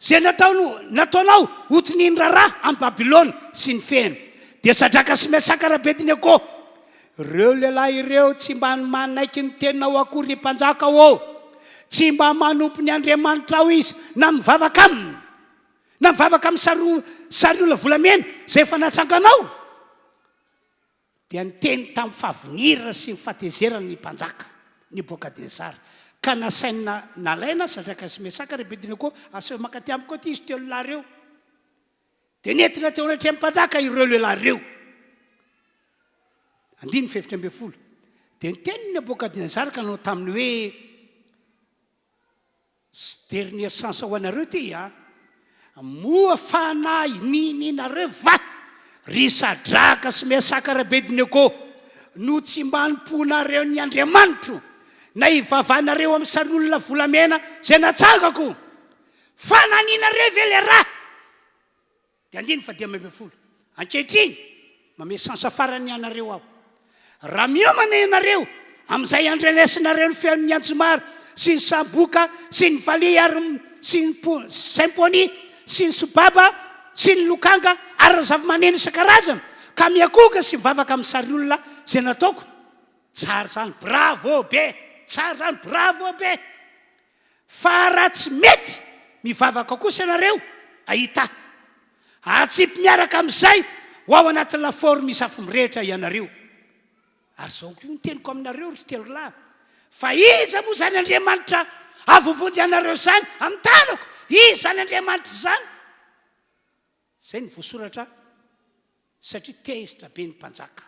zay nataonao hotiny ny raharaha amin'ny Babilôna sy ny fehiny, dia Sadraka sy Mesaka ary Abednego, ireo lehilahy ireo tsy mba manaiky ny teninao akory ny mpanjaka ao, tsy mba manompo ny Andriamanitra ao izy na mivavaka aminy, na mivavaka amin'ny sary olona volamena zay efa natsanganao, dia niteny tamin'ny fahavinirana sy ny fahatezerana ny mpanjaka ny Nebokadnezara. Ka nasaina nalaina Sadraka sy Mesaka ary Abednego asa makaty amiko aty izy telo lahy reo, dia nentina teo anaty amin'ny mpanjaka ireo lehilahy reo. 15. Dia niteny Nebokadnezara ka nanao taminy hoe dernière chance ho anareo ty a, moa fanahy ninareo va ry Sadraka sy Mesaka ary Abednego no tsy mba nimponareo ny Andriamanitra na hivavahanareo amin'ny sary olona volamena zay natsangako, fananinareo ve le raha. Dia 15. Ankehitriny mame sansa farany ianareo aho, raha miomana ianareo amin'izay andrenesinareo ny feon'ny anjomary sy ny samboka sy ny valia ary sy ny symphonie sy ny sobaba sy ny lokanga ary ny zava-maneno isan-karazana, ka miakoka sy mivavaka amin'ny sary olona zay nataoko, tsara zany, bravo be, tsara zany, bravo be. Fa raha tsy mety mivavaka kosa ianareo, ahita atsipy miaraka amin'izay ho ao anaty lafaoro misy afo mirehitra ianareo. Ary zao koa niteniko aminareo ry telo lahy, fa iza moa zany Andriamanitra avovonjy anareo zany amin'ny tanako, iza zany Andriamanitra zany. Zay ny voasoratra, satria tezitra be ny mpanjaka.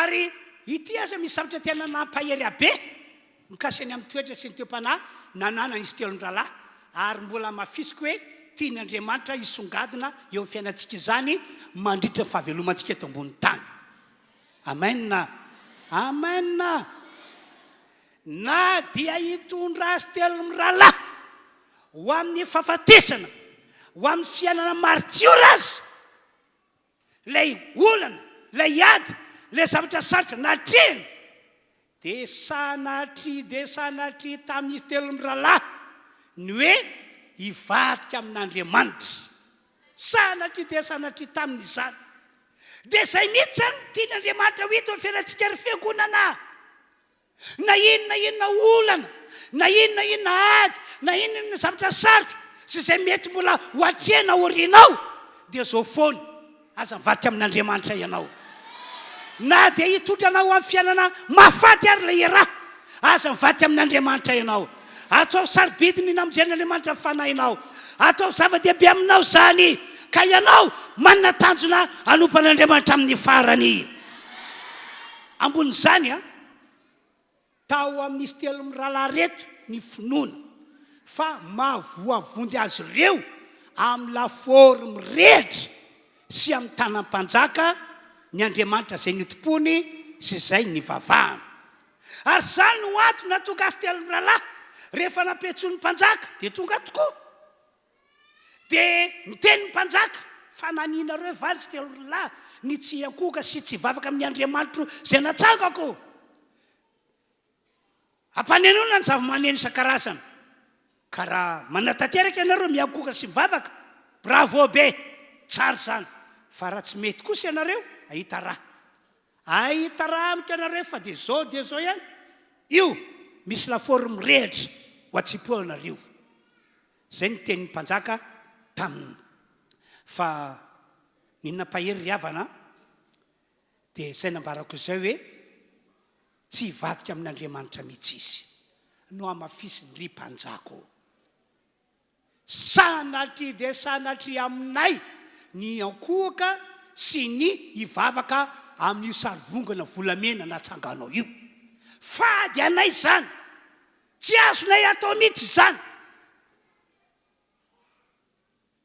Ary ity aza misy zavatra tena nampahery be mikasiny amin'ny toetra sy ny toepanahy nanana izy telo ny rahalahy, ary mbola mafisiko hoe tian'Andriamanitra hisongadina eo amin'ny fiainantsika izany mandritra fahavelomantsika eto ambony tany. Amen. Amen. Na dia hitondra azy telo ny rahalahy ho amin'ny fahafatesana, ho amin'ny fiainana martiora azy, lay olana, lay ady, lay zavatra sarotra natreny, dia sanatry tamin'izy telo ny rahalahy ny hoe hivadika amin'Andriamanitra. Sanatry tamin'izany. dia izay mihitsy zany tian'Andriamanitra ho hita fiainantsika ry fiangonana. Na inona olana, na inona ady, na inona zavatra sarotra sy izay mety mbola ho atrehana orianao, dia zao foana aza mivadika amin'Andriamanitra ianao. Na dia hitotranao amin'ny fiainana mahafaty ary ilay raha, aza mivadika amin'Andriamanitra ianao. Atao sarobidiny namonjen'Andriamanitra fanahinao, atao zava-dehibe aminao zany, ka ianao manana tanjona anompan'Andriamanitra amin'ny farany. Ambonin'izany a, tao amin'izy telo mirahalahy reto ny finoana fa mahavoavonjy azy ireo amin'ny lafôry mirehitra sy amin'ny tanam-panjaka ny Andriamanitra izay nitopony sy izay nivavahana. Ary zany no antony natonga azy telo mirahalahy rehefa nampetsony mpanjaka dia tonga tokoa. Dia miteny ny mpanjaka fa naninareo valy sy telo mirahalahy ny tsy akoka sy tsy vavaka amin'ny Andriamanitra izay natsangako. Ampanenona ny zava-maneno isan-karazana. Ka raha manatanteraka ianareo miakoka sy mivavaka, bravo be, tsara zany. Fa raha tsy mety kosa ianareo, ahita raha. Ahita raha amiko ianareo fa dia zao ihany. Io misy lafôry mirehitra ho atsipoanareo. Zay ny tenin'ny mpanjaka taminy. Fa ny nampahery ry havana dia izay nambarako izay hoe tsy hivadika amin'Andriamanitra mihitsy izy no amafisiny ry mpanjako. Sanatry dia sanatry aminay ny akohaka sy ny hivavaka amin'ny sarivongana volamena natsanganao io. Fady anay zany, tsy azonay atao mihitsy zany.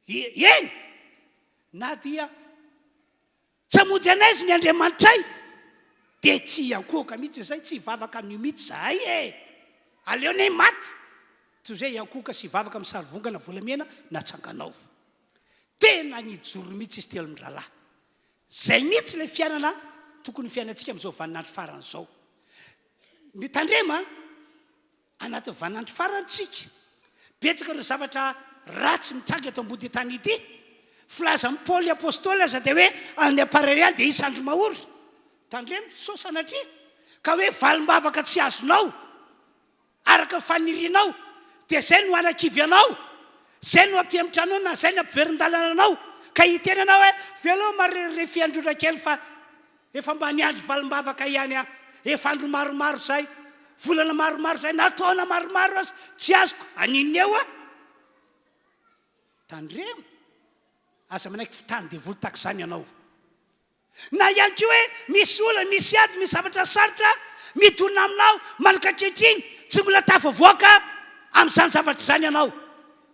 Eny, na dia tsy hamonjy anay izy ny Andriamanitray, dia tsy akohaka mihitsy izay, tsy hivavaka amin'io mihitsy zahay e. Aleonay maty toy izay akohaka sy hivavaka amin'ny sarivongana volamena natsanganao. Tena nijoro mihitsy izy telo mirahalahy. Zay mihitsy ilay fiainana tokony fiainantsika amin'izao vaninandro faran'izao. Mitandrema anaty vaninandro farantsika, betsaka ireo zavatra ratsy mitranga eto ambody tany ity. Filazan'ny Paoly apôstôly aza dia hoe any aparereany dia isandro mahory. Tandremo so sanatria ka hoe valim-bavaka tsy azonao araka fanirianao, dia zay no anakivy anao, zay no ampiamitranao na zay no ampiverin-dalana anao, ka hitenanao hoe veloma RHEFI Androndrakely fa efa mba niandry valim-bavaka ihany a, efa andro maromaro zay, volana maromaro zay, nataona maromaro azy tsy azoko aninona eo a. Tandremo aza manaiky fitany devoly tahaka izany ianao. Na ihany koa hoe misy olana, misy ady, misy zavatra sarotra midonina aminao malaka ankehitriny, tsy mbola tafavoaka amin'izany zavatra izany ianao.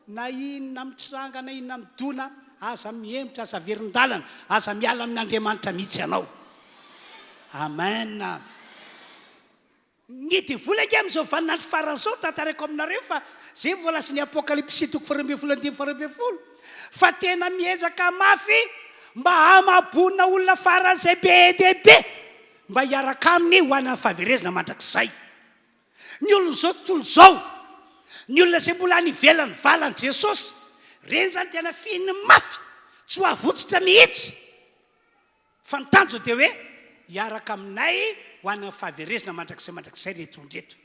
Na inona mitranga, na inona midona, aza mihemitra, aza verin-dalana, aza miala amin'Andriamanitra mihitsy ianao. Amen. Ny devoly ange amin'izao vaninandro faran'izao tantarako aminareo fa zay voalaza ny Apokalipsy 12:12 fa tena miezaka mafy mba hamabonina olona faran'izay be dia be mba hiaraka aminy ho ana fahaverezana mandrakizay. Ny olona zao tontolo zao, ny olona izay mbola any ivelany valan'i Jesosy, reny zany tena fihin'ny mafy, tsy ho avotsitra mihitsy. Fa ny tanjo dia hoe hiaraka aminay ho ana fahaverezana mandrakizay reto ndreto.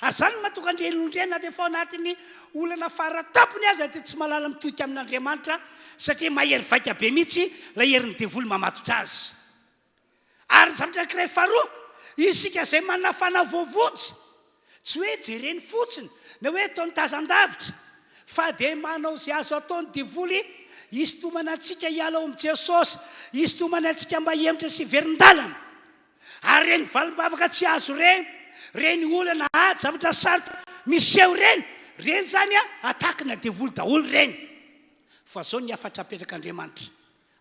Ary zany mahatonga andrelondrena dia fa ao anatin'ny olana faratapony aza dia tsy malala mitoika amin'Andriamanitra satria mahery vaika be mihitsy ilay herin'ny devoly mamatotra azy. Ary zavatra anankiray faharoa, isika izay manana fanavoavotsy, tsy hoe jereny fotsiny na hoe ataony tazan-davitra, fa dia manao izay azo ataony devoly hisintomana antsika hiala ao amin'i Jesosy, hisintomana antsika mba hemitra sy verin-dalana. Ary reny valim-bavaka tsy azo reny, reny olana ady zavatra sarotra miseho reny zany a atakina devoly daholo reny. Fa zao ny afatra apetraka-Andriamanitra,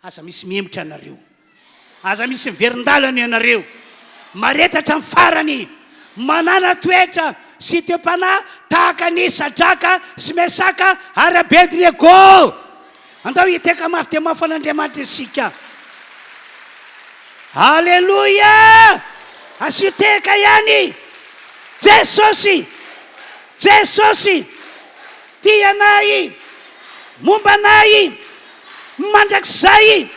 aza misy mihemitra ianareo, aza misy verin-dalana ianareo, maretatra amin'ny farany, manana toetra sy te-panahy tahaka ny Sadraka sy Mesaka ary Abednego. Andao hiteka mafy dia mafy an'Andriamanitra isika. Haleluya! Asiteka ihany. Jesosy, Jesosy tia anay, momba anay mandrakizay,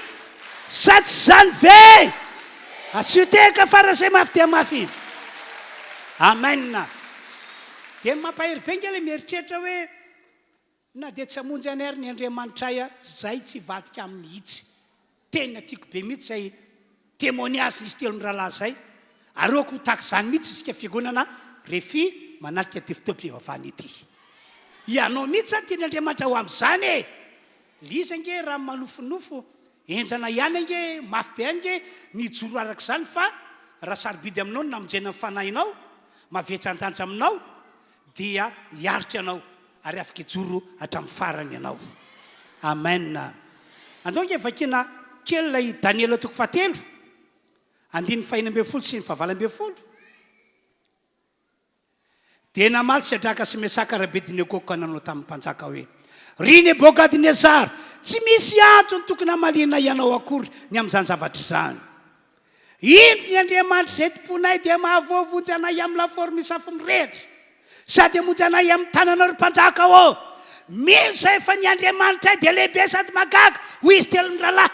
sa tsy zany ve asyoteka farasay mafy dia mafy amen. Dia mampahery be nge le mieritreritra hoe na dia tsy hamonjy any ary ny Andriamanitra ay zay tsy vadika amin'ny mihitsy. Tena tiako be mihitsy zay témoignage nisy telony rahalahy zay. Areoko ho tahaka izany mihitsy isika fiangonana RHEFI manarika ty fotoam-pivavahana ity. Ianao mihitsy zany tian'Andriamanitra ho amin'izany e. Liza nge raha manofonofo enjana ihany nge mafy be any nge nijoro araka izany fa raha sarobidy aminao no namonjena ny fanahinao mavetsantantsa aminao dia hiaritra ianao ary afaka hijoro hatramin'ny farany ianao. Amen. Andao nge vakina kely lay Daniela 7 andiny 4 sy ny 7. Dia namaly Sadraka sy Mesaka Abednego ka nanao tamin'ny mpanjaka hoe ry Nebokadnezara, tsy misy antony tokony hamalina ianao akory ny amin'izany zavatra izany. Indro ny Andriamanitra izay tomponay dia mahavoavonjy anay amin'ny lafaoro misy afo mirehitra sady hamonjy anay amin'ny tanana ry mpanjaka ô. Misa efa ny Andriamanitra dia lehibe sady magaga ho izy telony rahalahy.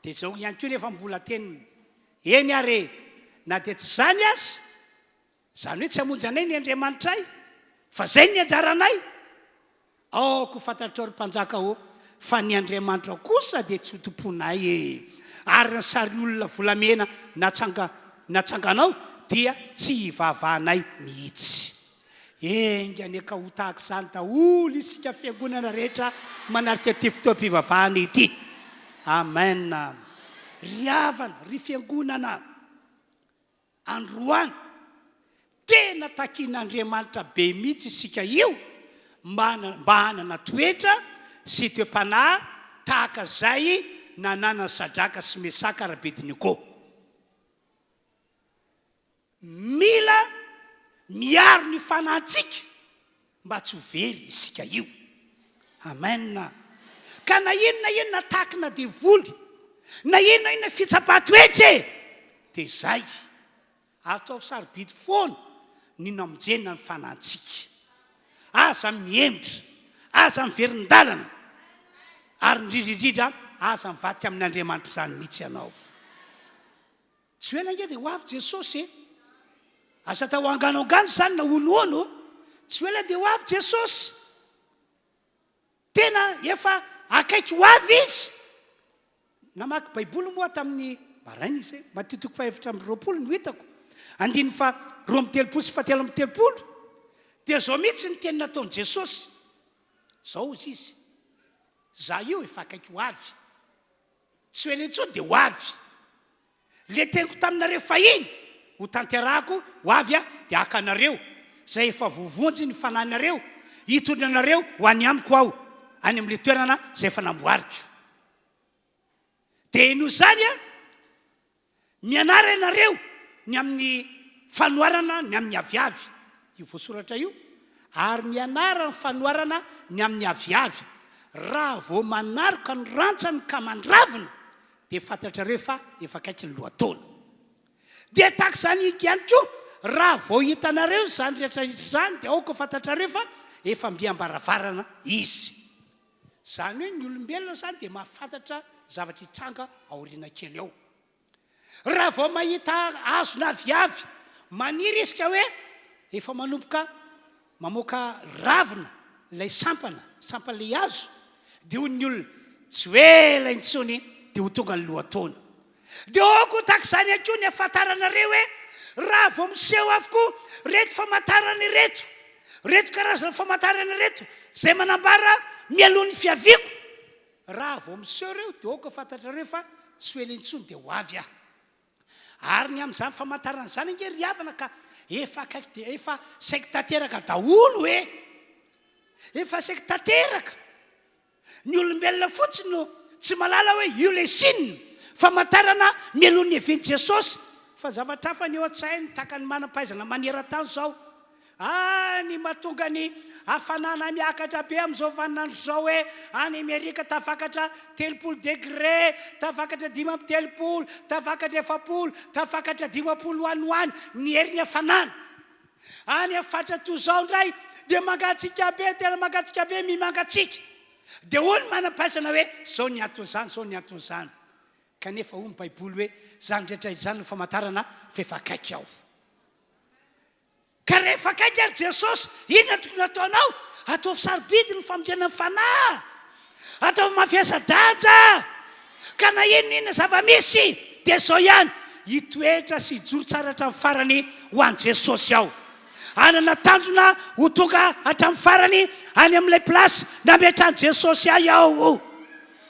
Dia zao ihany koa nefa mbola teniny eny are na dia tsy zany azy zany hoe tsy hamonjy anay ny Andriamanitra ay fa zay ny anjaranay. Aoko fantatrao ry mpanjaka ô fa ny Andriamanitra kosa dia tsy ho tomponay e. Ary ny sary olona volamena natsanganao dia tsy hivavahanay mihitsy. Engany ka ho tahaka izany daholo isika fiangonana rehetra manarika ty fotoam-pivavahana ity. Amen. Ry havana, ry fiangonana androany tena takian'Andriamanitra be mihitsy isika io mba hanana toetra sy toe-panahy tahaka zay nanana Sadraka sy Mesaka Abednego. Mila miaro ny fanahintsika mba tsy ho very isika io. Amen. Ka na inona tahaka na devoly na inona fitsapahatoetra dia zay atao sarobidy foana ny namonjena ny fanahintsika. Aza mihemitra, aza miverin-dalana ary ndridrindrindra aza mivadika amin'ny Andriamanitra izany mihitsy ianao. Tsy hoe nange dia ho avy Jesosy e. Asa atao anganoangano zany na oloano. Tsy hoe dia ho avy Jesosy. Tena efa akaiky ho avy izy. Namaky baiboly moa tamin'ny Maraina izy Matitoko 5:20 no hitako. Andiny fa 2:30 sy 7:30. Dia zao mihitsy ny teny nataon'i Jesosy. Zao izy. Za io efa akaiky ho avy. Tsy hoe le intsony dia ho avy. Le teniko taminareo fahiny ho tanterahako ho avy dia hakanareo. Zay efa vovonjy ny fanahinareo. Hitondranareo ho any amiko aho. Any amin'le toerana zay efa namboariko. Dia ino zany mianara ianareo ny amin'ny fanoharana ny amin'ny aviavy. Io voasoratra io. Ary mianara ny fanoharana ny amin'ny aviavy. Raha vao manaraka ny rantsany ka mandravina dia fantatrareo fa efa akaiky ny lohataona. Dia tahaka izany ihany koa raha vao hitanareo izany rehetra izany dia aoko fantatrareo fa efa mbiam-baravarana izy. Zany hoe ny olombelona zany dia mahafantatra zavatra hitranga aoriana kely ao. Raha vao mahita hazo na aviavy maniry izy ka hoe efa manomboka mamoaka ravina ilay sampan'ilay hazo dia hoy ny olona tsy hoe ilay intsony dia ho tonga ny lohataona. Dia aoko tahaka izany ihany koa ny ahafantaranareo hoe raha vao miseho avokoa reto famantarana reto karazana famantarana reto zay manambara mialohan'ny fiaviako. Raha vao miseho reo dia aoko ahafantatrareo fa tsy hoe ilay intsony dia ho avy aho. Ary ny amin'izany famantarana izany nge ry havana ka efa akaiky dia efa saika tanteraka daholo hoe efa saika tanteraka. Ny olombelona fotsiny no tsy malala hoe io le sinina famantarana mialohan'ny even'i Jesosy. Fa zavatra hafa ny eo an-tsainy tahaka ny manam-pahaizana maneran-tany zao. Ny mahatonga ny hafanana miakatra be amin'izao vaninandro zao hoe any Amerika tafakatra 30 degré, tafakatra 5:30, tafakatra 7, tafakatra 50 hoany ny herin'ny hafanana. Any afatra toy zao ndray dia mangatsika be, tena mangatsika be mimangatsika. Dia hoy ny manam-pahaizana hoe zao ny antony izany, zao ny antony izany. kanefa ho ny baiboly hoe zany rehetra izany ny famantarana fefakaiky ao. Ka rehefa akaiky ary Jesosy, inona tokony ataonao? Ataovy sarobidy ny famonjena ny fanahy, ataovy mafiasa-daja, ka na inona zava-misy dia zao ihany hitoetra sy hijoro tsara hatramin'ny farany ho an'i Jesosy ao. Anana tanjona ho tonga hatramin'ny farany any amin'ilay plasy nametrany Jesosy ahy ao.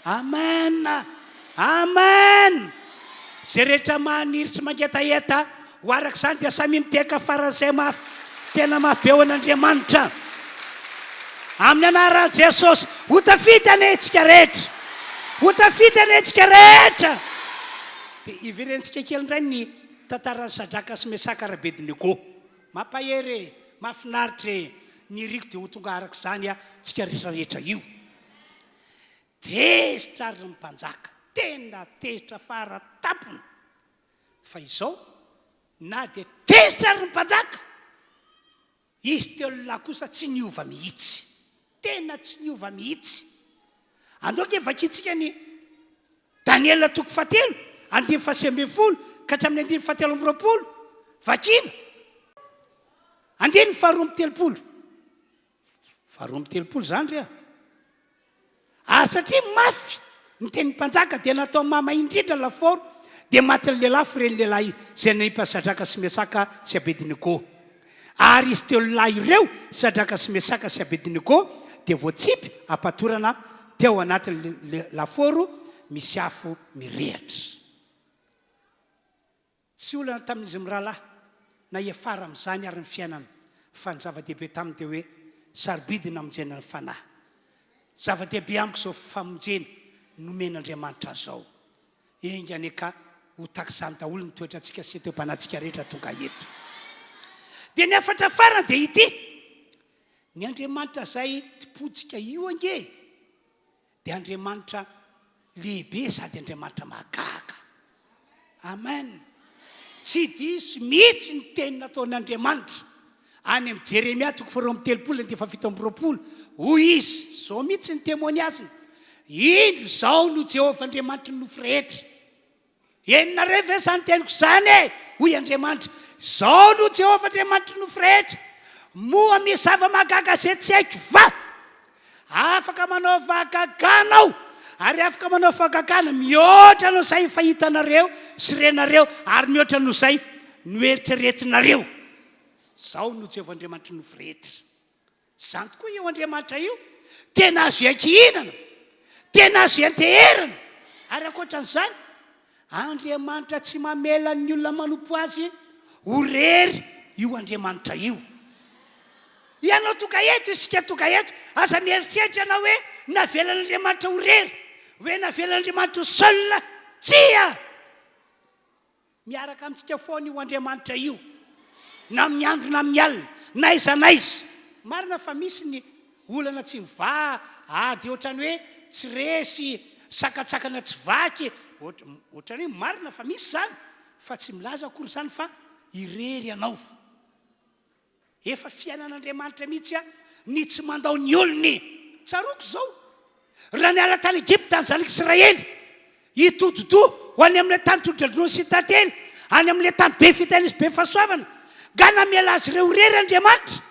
Amen, amen. Zay rehetra maniry sy mangetaheta ho arak'izany dia samy miteka faran'izay tena mafy eo an'Andriamanitra. Amin'ny anaran'i Jesosy ho tafity anetsika rehetra, ho tafity anetsika rehetra. Dia iverentsika kely indray ny tantaran'ny Sadraka sy Mesaka ary Abednego. Mampahery, mahafinaritra ny riko dia ho tonga arak'izany tsika rehetrarehetra io. Tezitra ary ny mpanjaka, tena tezitra faratapony. Fa izao na dia tezitra ary ny mpanjaka, izy teo lahy kosa tsy niova mihitsy, tena tsy niova mihitsy. Andoaka evakitsika ny Daniela 7, 9 ka hatramin'ny 7 vakina. 9 zany rea. Ary satria mafy ny tenin'ny mpanjaka dia natao mama indrindra laforo dia maty ny lehilahy fireny lehilahy zay nanipa Sadraka sy Mesaka sy Abednego. Ary izy teo lahy ireo Sadraka sy Mesaka sy Abednego dia voatsipy apatorana teo anatin'ny laforo misy afo mirehatra. Tsy olana tamin'izy mirahalahy na iafara amin'izany ary ny fiainana fa ny zava-dehibe taminy dia hoe sarobidy namonjena ny fanahy. Zava-dehibe amiko izao famonjena nomen'Andriamanitra zao. Engany ka ho takizany daholo ny toetrantsika sy teom-panahintsika rehetra tonga eto. Dia ny afatra farany dia ity, ny Andriamanitra izay tipotsika io ange dia Andriamanitra lehibe sady Andriamanitra mahagaga. Amen. Tsy diso mihitsy ny teny nataon'Andriamanitra any amin'ny Jeremia 3:30 hoy izy, zao mihitsy ny témoignaziny: indro zao no Jehovah Andriamanitra ny nofo rehetra. Eninareo ve zany teniko zany e? Hoy Andriamanitra, zao no Jehovah Andriamanitra ny nofo rehetra. Moa misy zava-mahagaga zay tsy haiko va. Afaka manao vagaganao ary afaka manao vagagana mihoatra no izay fahitanareo sy renareo ary mihoatra no izay noeritreretinareo. Zao no Jehovah Andriamanitra ny nofo rehetra. Zany tokoa io Andriamanitra io tena azo iankihinana, tena azo ianteherana. Ary ankoatran'izany Andriamanitra tsy mamela ny olona manompo azy ho rery io Andriamanitra io. Ianao toka eto, isika toka eto, aza mieritreritra anao hoe navelan'Andriamanitra ho rery, hoe navelan'Andriamanitra ho solona. Tsia! Miaraka amintsika foana io Andriamanitra io, na amin'ny andro na amin'ny alina, na aiza na aiza. Marina fa misy ny olana tsy miva dia ohatrany hoe tsy resy sakatsakana tsy vaky, ohatrany hoe marina fa misy zany, fa tsy milaza akory zany fa irery anao. Efa fiainan'Andriamanitra mihitsy ny tsy mandao ny olony. Tsaroko zao, raha niala tany Egypta ny zanak'Israely hitododo ho any amin'ilay tany todradroany sy tantely, any amin'ilay tany be fitanisy be fahasoavana, ga namiala azy ireo rery Andriamanitra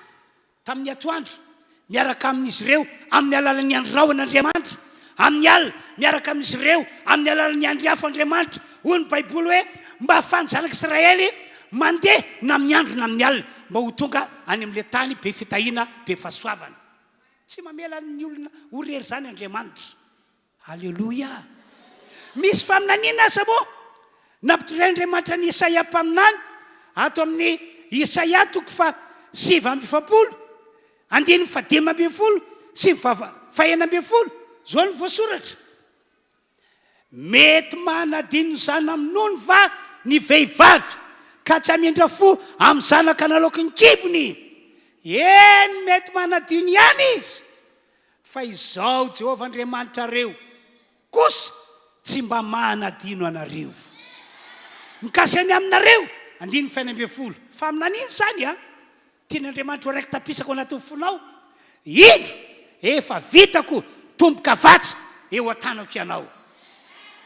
tamin'ny atoandro, miaraka amin'izy ireo amin'ny alalan'ny andro an'Andriamanitra, amin'ny alina miaraka amin'izy ireo amin'ny alalan'ny andro hafa Andriamanitra. Hoy ny Baiboly hoe mba hahafahan'ny zanak'Israely mandeha na amin'ny andro na amin'ny alina mba ho tonga any amin'ilay tany be fitahina be fahasoavana. Tsy mamela ny olona ho rery zany Andriamanitra. Halleloia. Misy faminaniana aza moa nampitorean'Andriamanitra ny Isaia mpaminany ato amin'ny Isaia 7:20, 5:10 sy 11. Zao ny voasoratra: mety manadino zana amin'ony va ny vehivavy ka tsy hamindra fo amin'ny zanaka nalaoko ny kibony. Eny mety manadino ihany izy, fa izao Jehovah Andriamanitra reo kosa tsy mba manadino anareo. Mikasy any aminareo 5:20. Fa aminaniny zany tian'Andriamanitra ho raiky tapisako anatin'ny fonao. Indro efa vitako tomboka vatsa eo an-tanako ianao.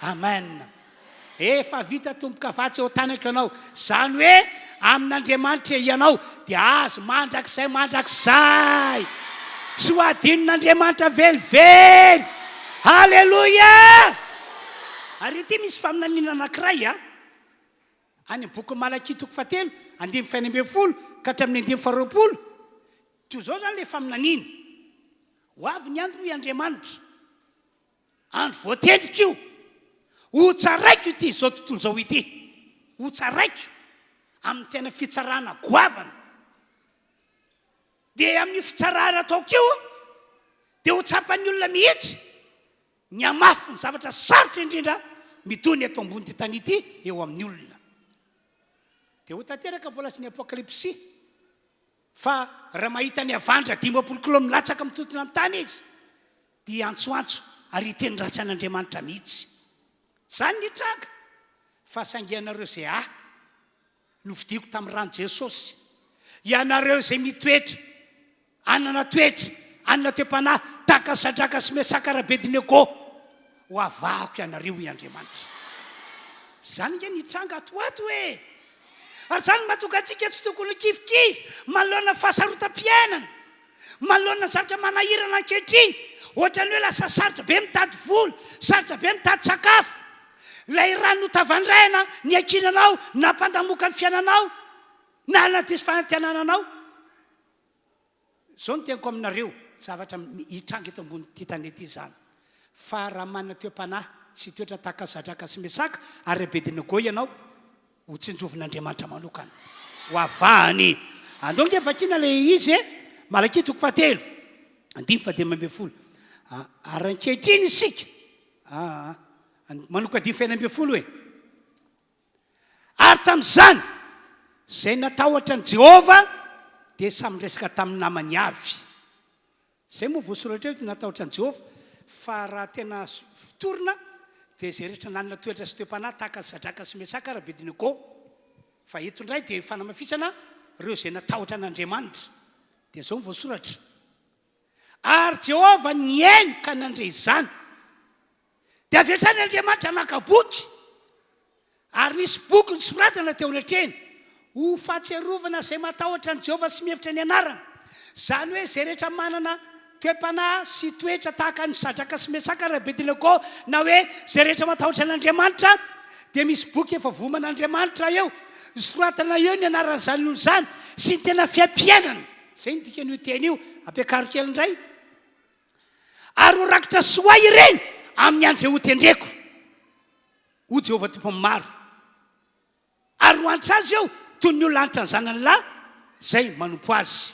Amen. efa vita tomboka vatsy eo tanako ianao zany hoe amin'Andriamanitra ianao dia azo mandrakizay tsy ho adinon'Andriamanitra velively. Halleloia. Ary ity misy faminaniana anankiray any amin'ny boky Malaki toko 4 1:20 ka hatramin'ny 1:20. Toy zao zany le faminaniana ho avy ny andro i Andriamanitra andro voatendrika io ho tsaraiko ity zao tontolo zao ity ho tsaraiko amin'ny tena fitsarana goavana dia amin'ny fitsarana ataoko io dia ho tsapan'ny olona mihitsy ny amafy ny zavatra sarotra indrindra mitony eto ambony ty tany ity eo amin'ny olona. Dia ho tanteraka voalasin'ny Apokalipsy fa raha mahita ny avandra 50 kilomita milatsaka mitotona amin'ny tany izy dia antsoantso ary hiteny ratsy an'Andriamanitra mihitsy. Zany ny tranga fa saingy ianareo zay novidiko tamin'ny rano Jesosy, ianareo zay mitoetra anana toetra anana toe-panahy tahaka Sadraka sy Mesaka ary Abedinego ho avahako ianareo i Andriamanitra. Zany nge ny tranga atoato hoe ary zany mahatonga antsika tsy tokony kifikivy manoloana fahasarotam-piainana manoloana zavatra manahirana ankehitriny ohatrany hoe lasa sarotra be mitady vola, sarotra be mitady sakafo, ilay rano tavandraina ny ankinanao na mpandamoka ny fiainanao na anadisy fanantenananao. Zao no tenako aminareo zavatra hitranga eto ambony ty tany ety zany fa raha manana toe-panahy sy toetra tahaka Sadraka sy Mesaka ary Abedinego ianao ho tsinjovin'Andriamanitra manokana ho avahany. Andao nge vakina le izy Malaki toko 4 1:20 ary ankehitriny isika manoka 1:20 hoe ary tamin'izany zay natahotra ny Jehova dia samy resaka tamin'ny namany avy. Zay moa voasoratra eo natahotra ny Jehova fa raha tena fitorina dia zay rehetra nanana toetra sy toe-panahy tahaka Sadraka sy Mesaka ary Abedinego. Fa eto indray dia fanamafisana ireo zay natahotra an'Andriamanitra. Dia zao voasoratra ary Jehova niaino ka nandre izany dia avy hatrany Andriamanitra naka-boky ary nisy boky nisoratana teo anatreny ho fahatserovana zay matahotra ny Jehova sy mihevitra ny anarana. Zany hoe zay rehetra manana toe-panahy sy toetra tahaka ny Sadraka sy Mesaka ary Abedinego na hoe zay rehetra matahotra an'Andriamanitra dia misy boky efa voman'Andriamanitra eo soratana eo ny anaran'izany noho izany sy ny tena fiampiainana. Zay ny dikan'io teny io ampiakaro kely indray ary ho rakitra soa ireny amin'ny andro ho tendreko ho Jehova tompo maro ary ho anitra azy eo toy ny olona anitra ny zanany lahy zay manompo azy.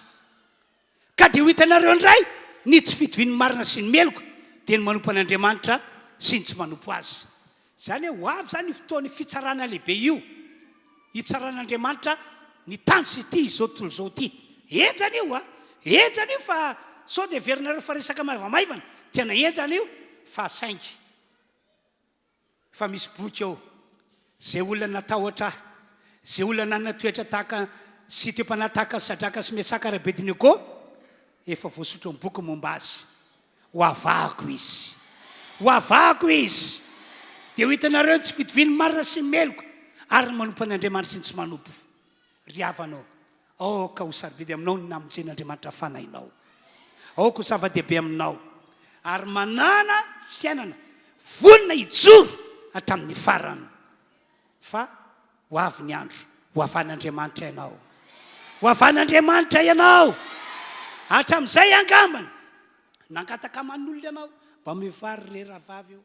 Ka dia ho hitanareo indray ny tsy fitovian'ny marina sy ny meloka dia ny manompo an'Andriamanitra sy ny tsy manompo azy. Zany hoe ho avy zany fotoan'ny fitsarana lehibe io hitsaran'Andriamanitra ny tany sy ity izao tontolo izao ity. Enjana io enjana io fa sao dia verinareo fa resaka maivamaivana tena enjana io fa saingy fa misy boky eo zay olona natahotra zay olona nanana toetra tahaka sy toe-panahy tahaka Sadraka sy Mesaka ary Abedinego efa voasotro amin'ny boky momba azy. Ho avahako izy, ho avahako izy dia ho hitanareo tsy fitovian'ny marina sy ny meloka ary manompo an'Andriamanitra sy ny tsy manompo. Ry havanao ka ho sarobidy aminao ny namonjen'Andriamanitra fanahinao ka ho zava-dehibe aminao ary manana fiainana vonona hijoro hatramin'ny farany. Fa ho avy ny andro ho avan'Andriamanitra ianao, ho avan'Andriamanitra ianao. Hatramin'izay angambany nangataka man'olona ianao mba mivary re rahavavy eo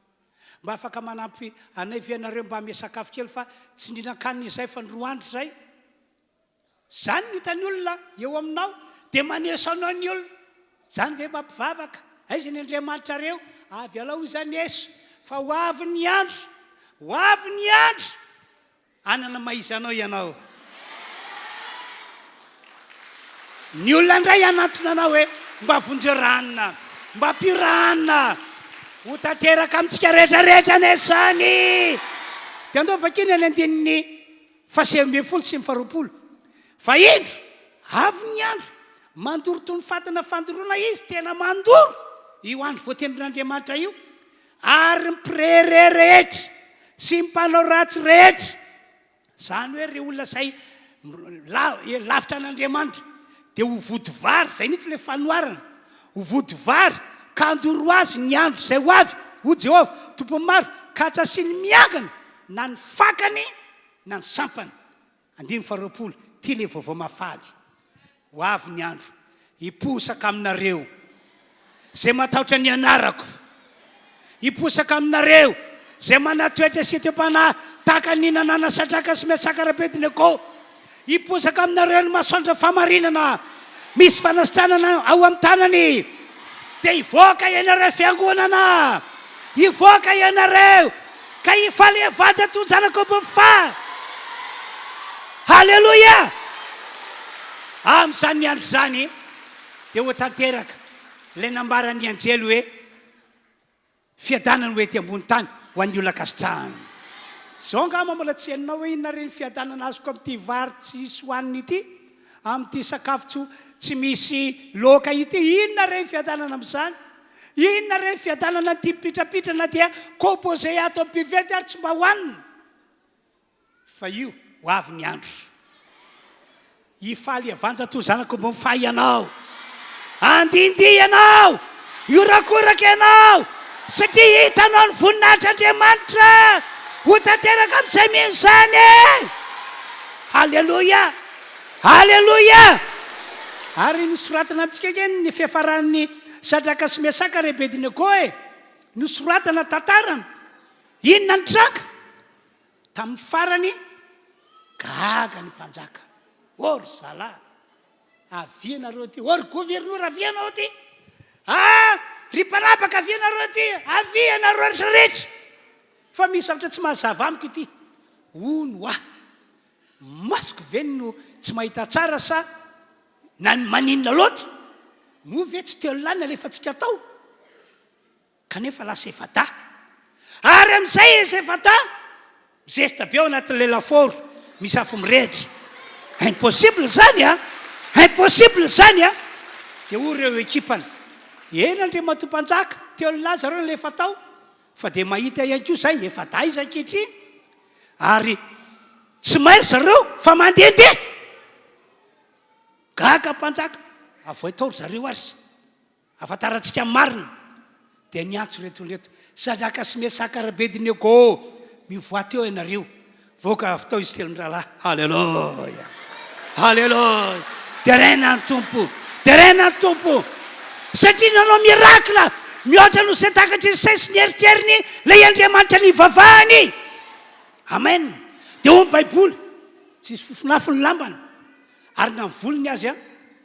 mba afaka manampy anay vianareo mba ame sakafo kely fa tsy ninan-kanina izay fa ny 2 andro zay. Zany ny hitany olona eo aminao dia maneso anao ny olona. Zany ve mampivavaka aiza ny Andriamanitra reo avy alao izany eso fa ho avy ny andro, ho avy ny andro anana maizanao ianao. Ny olona indray anatona anao hoe mba vonjeranina, mba piranina ho tanteraka amintsika rehetrarehetra nezany. Dia andao vakiny any andinin'ny 20 sy 20 fa indro avy ny andro mandoro toy ny fatana fandoroana izy tena mandoro io andro voatendrin'Andriamanitra io ary mipirere rehetra sy mpanao ratsy rehetra. Zany hoe re olona say lavitra an'Andriamanitra dia ho vodivary, zay mihitsy le fanoarana, ho vodivary ka andoro azy ny andro zay ho avy ho Jehovah tompony maro ka tsy asiany miangana na ny fakany na ny sampany. 20 ty le vaovao mafaly. Ho avy ny andro hiposaka aminareo zay matahotra ny anarako, hiposaka aminareo zay manatoetra sy te-panahy tahaka ny nanana satraka sy miasaka Abednego, hiposaka aminareo ny masoandra famarinana misy fanasitranana ao amin'ny tanany, dia hivoaka ianareo fiangonana, hivoaka ianareo ka hifaly evanja to zanako fa. Halleluja! Amin'izany andro zany dia ho tanteraka ilay nambaran'ny anjely hoe fiadanana hoe ty ambony tany ho an'ny olona kasitrahana. Zao ngamba mbola tsy hainao hoe inona reny fiadanana azoko amin'ity vary tsy isy hohaniny ity, amin'ity sakafo tsy misy loka ity, inona reny fiadanana amin'izany? Inona reny fiadanana ty mipitrapitrana dia composé ato amin'ny bivety ary tsy mba hohanina? Fa io ho avy ny andro hifaly evanja to zanako mbo mifa ianao, andindy ianao, iorakoraka ianao satria hitanao ny voninahitr'Andriamanitra ho tanteraka amin'izay mihitsy zany. Halleluja, halleluja! Ary nisoratana amintsika keny ny fiafaran'ny sadraka sy miasaka Abednego nosoratana tantarana. Inona ny traka? Tamin'ny farany gaga ny mpanjaka. Or zala, avianareo ty, or gouvernour avianao ty, ry mpanapaka avianareo ty, avianareo rehetrarehetra. Fa misy zavatra tsy mahazava amiko ity. Ono masoko ve no tsy mahita tsara sa na maninona loatra? Mo ve tsy teo lany alefantsika tao? Kanefa lasa efada. Ary amin'izay izy efada, zesta be ao anatin'ilay laforo, misy afo mirehitra. Impossible zany impossible zany dia ho reo ekipana. Eny Andriamanitra mpanjaka teo laza reo le efa tao, fa dia mahita ihany koa zay efa da izy ankehitriny, ary tsy mairy zareo fa mandehandeha. Gaga mpanjaka avoataory zareo azy, afantarantsika marina. Dia niantso retoreto, sadraka sy miasaka Abednego, mivoa teo ianareo, voaka avy tao izy telo ny rahalahy. Halleluja, halleluja! Terena ny tompo, terena ny tompo, satria nanao mirakla mihoatra no izay takatry ny sainy sy ny eritreriny ilay Andriamanitra ny vavahany. Amen. Dia ho ny baiboly tsisy fofonafo ny lambana, ary na ny volony azy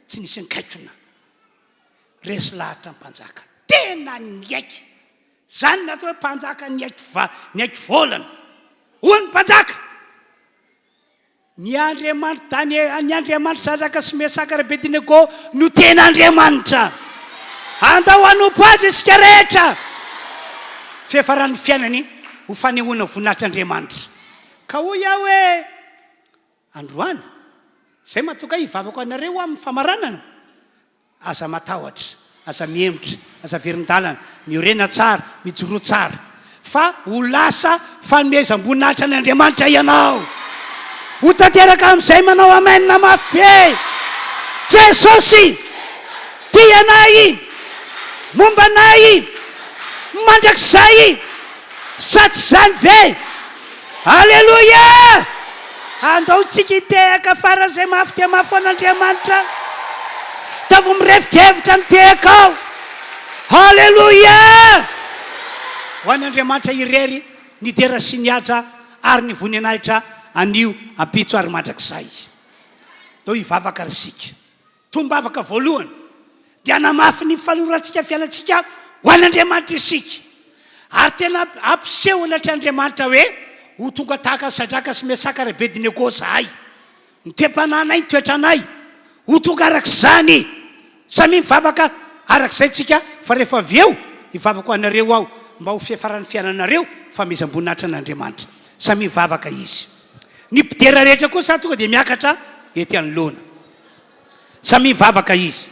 tsy nisy nikaikona. Resy lahatra ny mpanjaka, tena niaiky. Zany natao hoe mpanjaka niaiky volana. Hoy ny mpanjaka, ny Andriamanitra sadraka sy miasaka Abednego no tena Andriamanitra. Andao hanompo azy isika rehetra. Fiafaran'ny fiainany ho fanehoana voninahitr'Andriamanitra. Ka hoy aho hoe androany, zay matoka hivavako anareo amin'ny famaranana. Aza matahotra, aza miemotra, aza verindalana, miorena tsara, mijoro tsara. Fa ho lasa fanomezam-boninahitra an'Andriamanitra ianao. Ho tanteraka amin'izay manao amen na mafy be. Jesosy tia anay, momba anay, mandrakizay, sa tsy zany ve? Halleluja! Andao tsika hitehaka fara zay mafy dia mafy an'Andriamanitra. Tavo mirefidrevitra mitehaka ao. Halleluja! Ho an'Andriamanitra irery ny dera sy ny aja ary ny voninahitra anio ampitso ary mandrakizay. Dao hivavaka risika. Tombavaka voalohany dia namafy ny falorantsika fiainantsika ho an'Andriamanitra isika. Ary tena ampiseho anatry Andriamanitra hoe ho tonga tahaka sadraka sy miasaka Abednego zahay. Ny te-pananay, ny toetranay ho tonga arak'izany. Samy mivavaka arak'izay tsika, fa rehefa avy eo hivavaka ho anareo aho mba ho fiafaran'ny fiainanareo famezam-boninahitra an'Andriamanitra. Samy mivavaka izy. Ny mpidera rehetra kosa tonga dia miakatra ety anoloana. Samy mivavaka izy.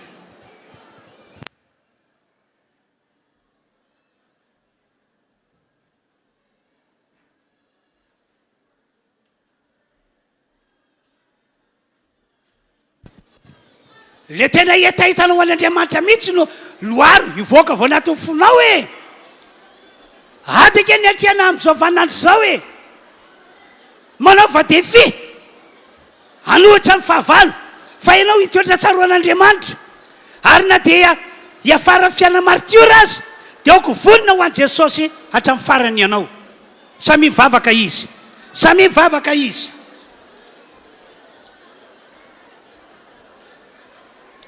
le tena hitanao an'Andriamanitra mihitsy no loaro ivoaka vao anaty fonao e atike ny atriana amin'izao vanandro zao e manao va défi anohatra ny fahavalo fa ianao hitoetra tsaroan'Andriamanitra ary na dia hiafara fiana martiora azy dia aoko vonina ho an' Jesosy hatramin'ny farany ianao samy mivavaka izy samy mivavaka izy.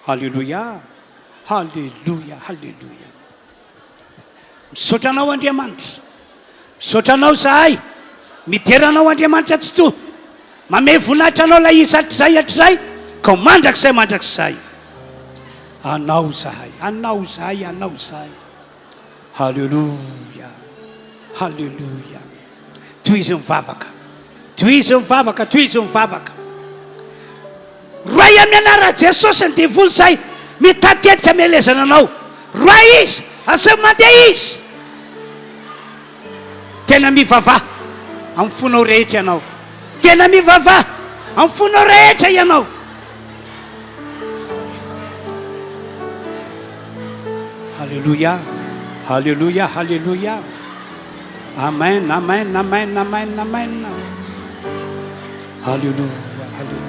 Halleluia, halleluia, halleluia. Misaotranao Andriamanitra, misaotranao zahay, mideranao Andriamanitra tsy to, mame voninahitra anao la izy hatrizay ka ho mandrakizay mandrakizay. Anao zahay, anao zahay, anao zahay. Halleluia, halleluia. Toy izy mivavaka, toy izy mivavaka, toy izy mivavaka. Roay amin'ny anara Jesosy ny devoly zay mitatetika mielezana anao. Roay izy, asa mandeha izy. Tena mivava amin'ny fonao rehetra ianao. Tena mivava amin'ny fonao rehetra ianao. Halleluia, halleluia, halleluia. Amen, amen, amen, amen, amen. Halleluia, halleluia.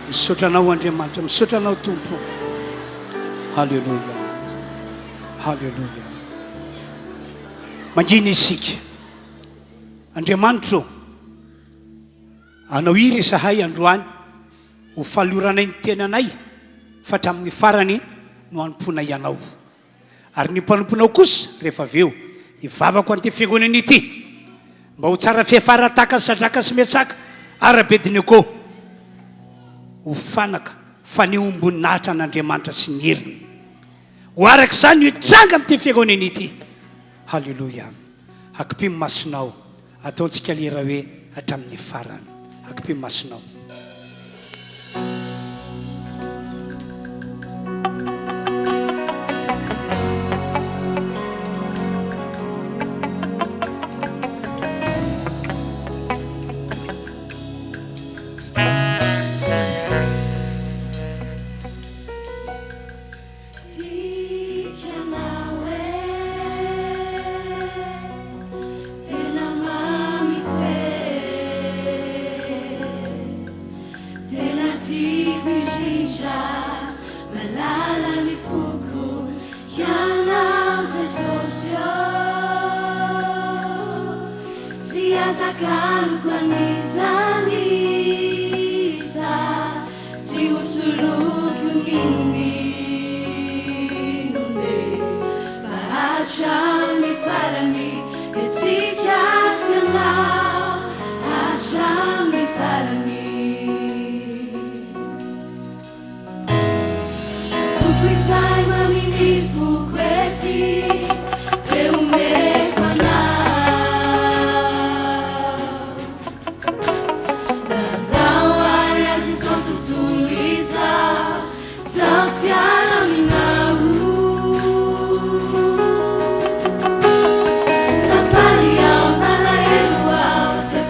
Misaotranao Andriamanitra, misaotranao Tompo. Halleluia, halleluia. Mangina isika Andriamanitra anao iry sahay androany ho faloranay ny tenanay fa hatramin'ny farany no anompona ianao ary ny mpanomponao kosa rehefa aveo hivavako an'ity fiangonana ity mba ho tsara fiafarataka sadraka sy metsaka ara-bedineko ho fanaka fanehoam-boninahitra an'Andriamanitra sy ny heriny ho arak'izany hitranga amin'ity fiangonana ity. Halleluia. Akipimo masonao ataontsika lera hoe hatramin'ny farany. Akipimo masonao.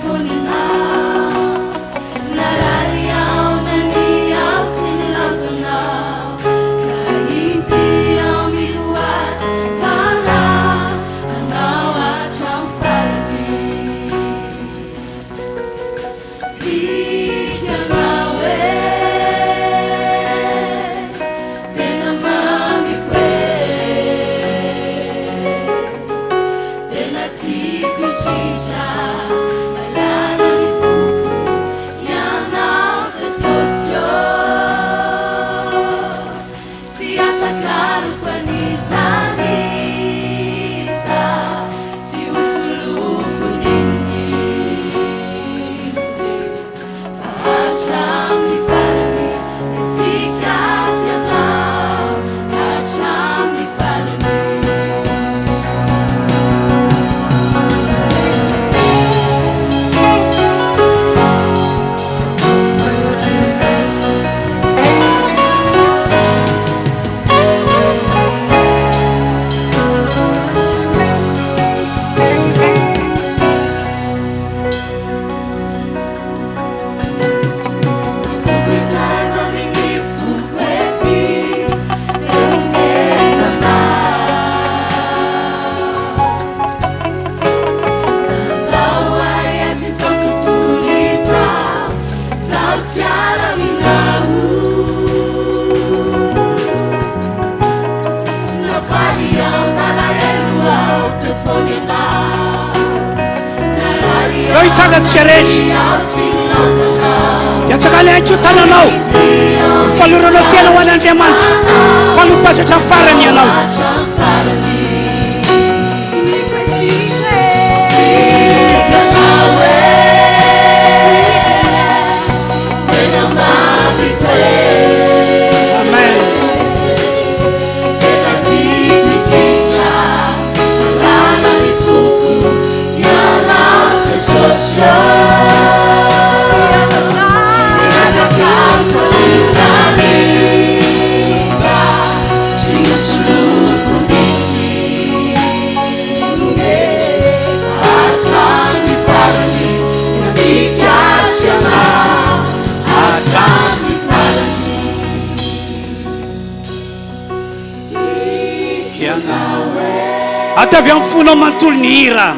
Fun hitsagatsika rehetra dia tsakale haiko tananao faloranao tena ho an'Andriamanitra falopasatra amin'ny farany ianao atavy amin'ny fonao manontolo ny hira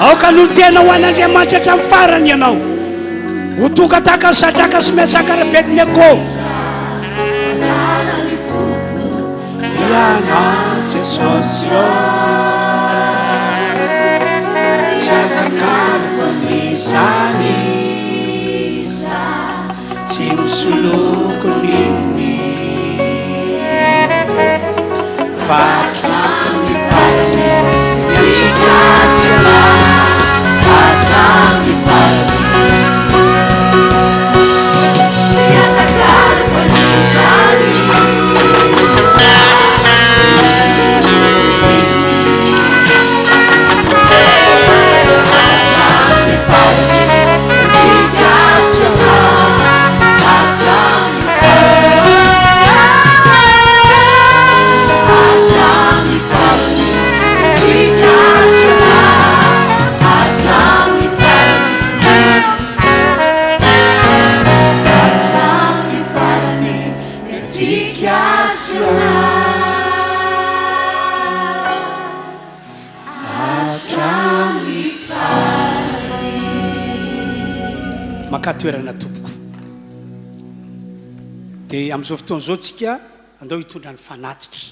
aoka nolo tena ho an'Andriamanitra hatramin'ny farany ianao ho tonga taka ny satraka sy miatsaka rabetiny ako ianao Jesosy tsy atakariko an'izany tsy misoloko ninny hatramy farany miatsikatsika hatramy farany tsy atakariko an'izany hatramy farany miatsikatsika makatoerana tompoko dia amin'izao fotoan'izao tsika andao hitondra ny fanatitra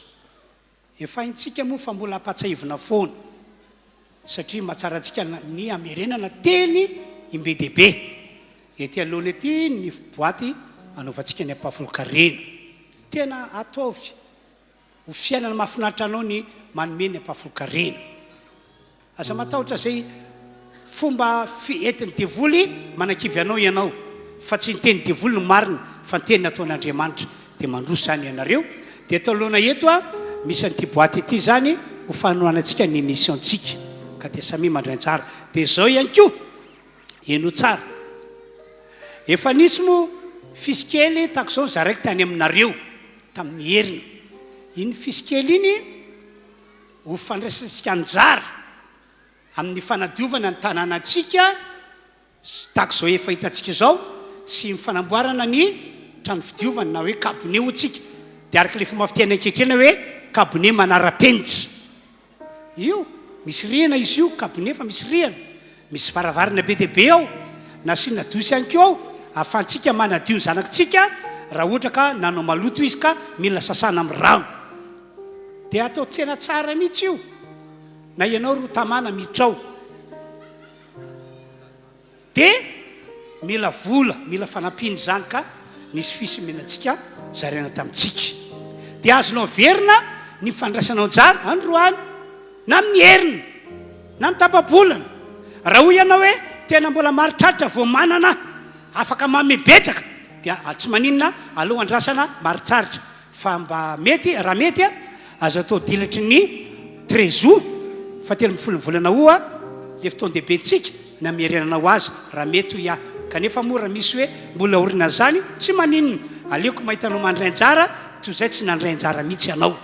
efa intsika moa fa mbola ampatsahivina foana satria mahatsara antsika ny amerenana teny imbe dehibe ety alohany ety ny boaty anaovantsika ny ampahafolo-karena tena ataovy ho fiainana mahafinaritra anao ny manome ny ampahafolo-karena aza matahotra zay fomba fientin'ny devoly manakivy anao ianao fa tsy ny teny devoly no marina fa ny teny nataon'Andriamanitra dia mandroso zany ianareo dia atao aloana eto misy an'ity boaty ity zany ho fanohanantsika ny émissiontsika ka dia samy mandraintsara dia zao ihany koa eno tsara efa nisy mo fisikely tako zao zaraiky tany aminareo tamin'ny herina iny fisikely iny ho fandraisantsika anjara amin'ny fanadiovana ny tanànatsika tako zao efa hitantsika zao sy mifanamboarana ny trano fidiovana na hoe kabone hotsika dia araka le fomba fitiana ankehitrena hoe kabone manara-penitra io misy rihana izy io kabone fa misy rihana misy varavarana be dehibe ao na sina dosy ihany keo ao ahafahantsika manadio ny zanakitsika raha ohatra ka nanao maloto izy ka mila sasana amin'ny rano dia atao tsena tsara mihitsy io na ianao ro tamana mitrao dia mila vola mila fanampiny zany ka nisy fisimenantsika zaraina tamintsika dia azonao verina ny fandraisanao jara androany na amin'ny herina na amin'ny tapabolana raha ho ianao hoe tena mbola maritraritra vao manana afaka mamebetsaka dia tsy maninona aloha andrasana maritraritra fa mba mety raha mety azo atao dilatry ny trésor fa telo ambin'ny folo volana hoa le fotoan-dehibe ntsika na mierenanao azy raha mety ho kanefa moa raha misy hoe mbola orina zany tsy maninona aleoko mahitanao mandrainjara toy izay tsy nandrainjara mihitsy ianao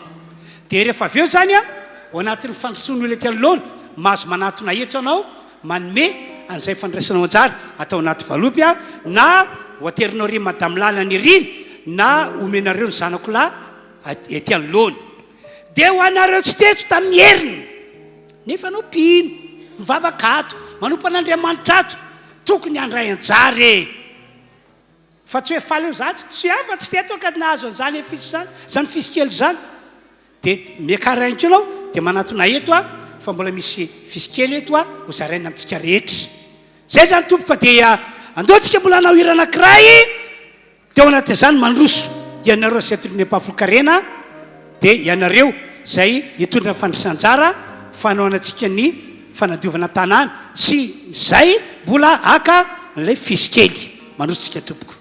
dia rehefa avy eo zany ao anatin'ny fandrotsony hoe le tianolona mahazo manatona eto anao manome an'izay fandraisanao anjara atao anaty valopy na hoaterinao ry madame lalany iriny na omenareo ny zanako lahy ety anoloana dia ho anareo tsy tetso tamin'ny herina nefa anao mpino mivavakato manompo an'Andriamanitra ato tokony andray anjara fa tsy hoe faly eo zany tsy afa tsy teto ka nahazo an'izany efisy zany zany fisikely zany dia miakara ianko ianao dia manatona eto fa mbola misy fisikely eto a ho zaraina amintsika rehetra zay zany tompoka dia andeontsika mbola anao hira anankiray teo anaty zany mandroso ianareo sy atolon'ny mpahafolkarena dia ianareo zay hitondra fandrisanjara fanaonantsika ny fanadiovana tanàna sy zay mbola aka n'ilay fisikely mandrosotsika tompoko.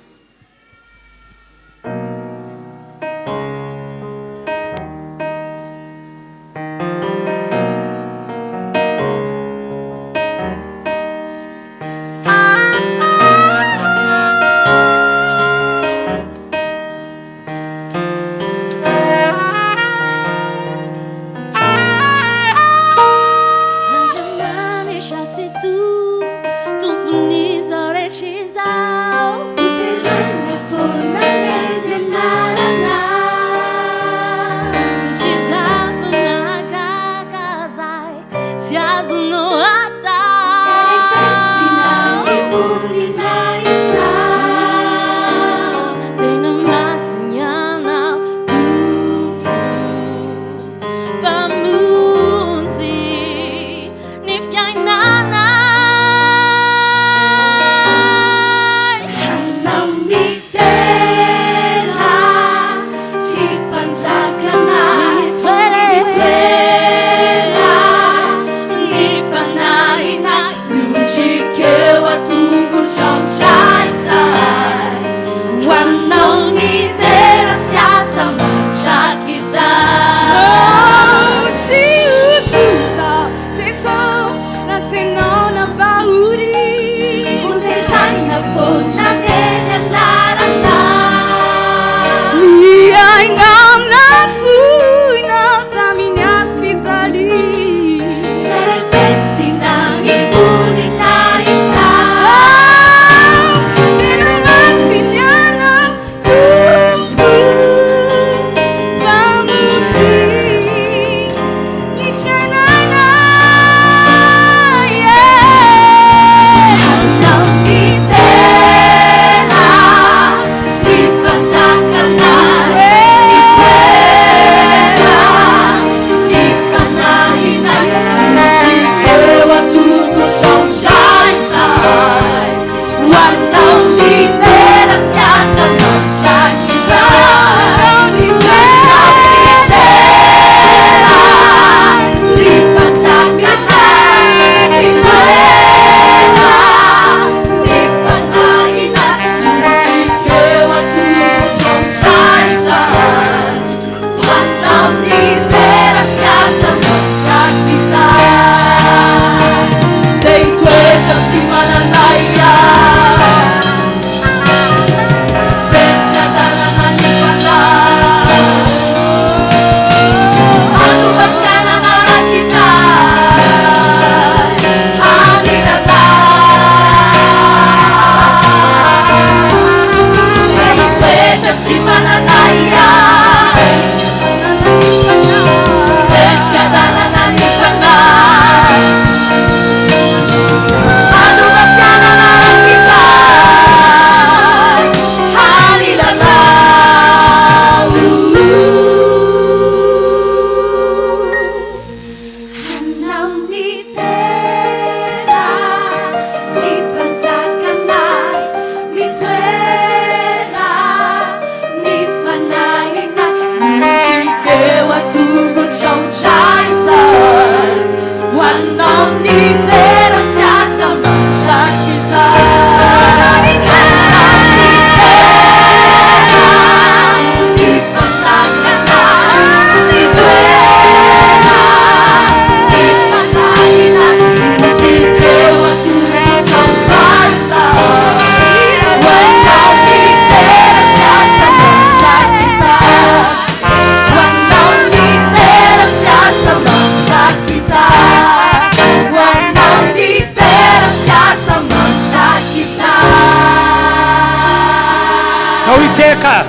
Teka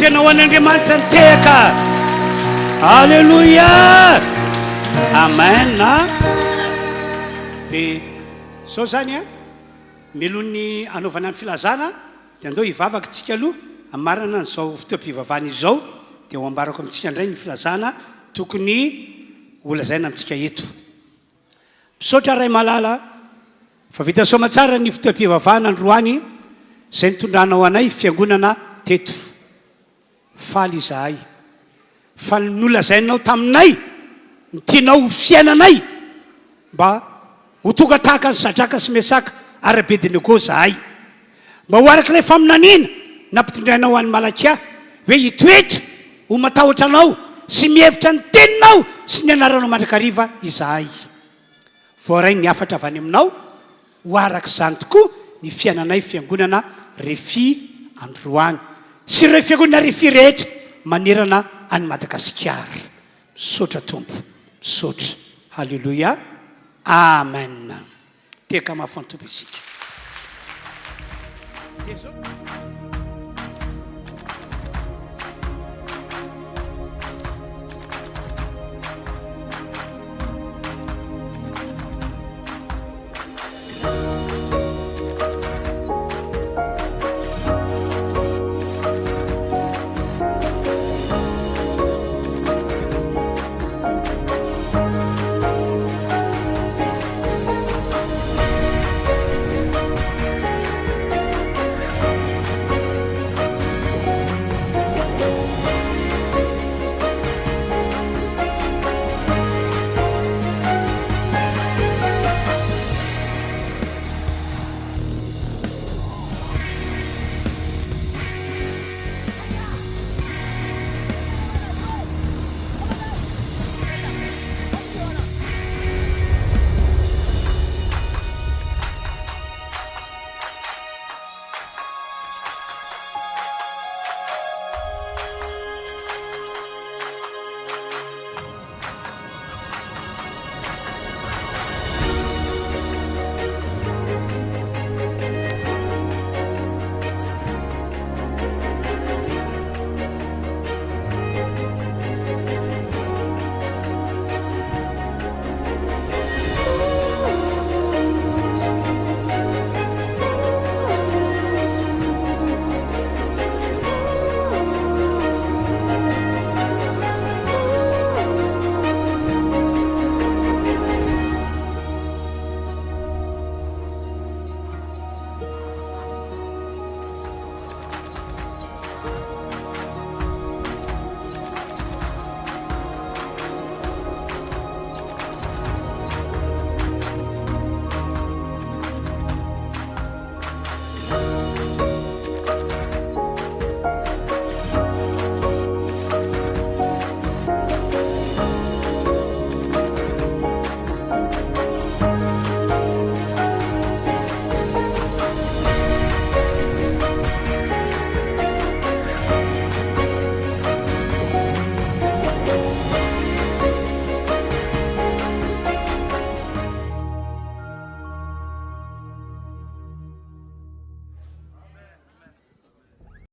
tena ho an'Andriamanitra ny teka. Alleluia, amen. Dia sao zany a melony anaovana ny filazana dia andao hivavaka tsika aloha amarana n'izao fotoam-pivavahana izao dia ho ambarako amintsika indray ny filazana tokony holazaina amintsika eto. misaotra ray malala fa vita soma tsara ny fotoam-pivavahana androany izay nitondranao anay fiangonana teto faly izahay fa nolazainao taminay nitianao fiainanay mba ho tonga tahaka ny sadraka sy mesaka ara-bedineko zahay mba ho arak'ilay faminaniana nampitondrainao any Malakia hoe hitoetra ho matahotra anao sy mihevitra ny teninao sy ny anaranao mandrakariva izahay voaray ny afatra avy any aminao ho arak'izany tokoa ny fiainanay fiangonana RHEFI androany sy ireo fiangonana RHEFI rehetra manerana any Madagasikara. Misaotra tompo, misaotra. Halleluia, amen. Teka mafy ny tompo isika.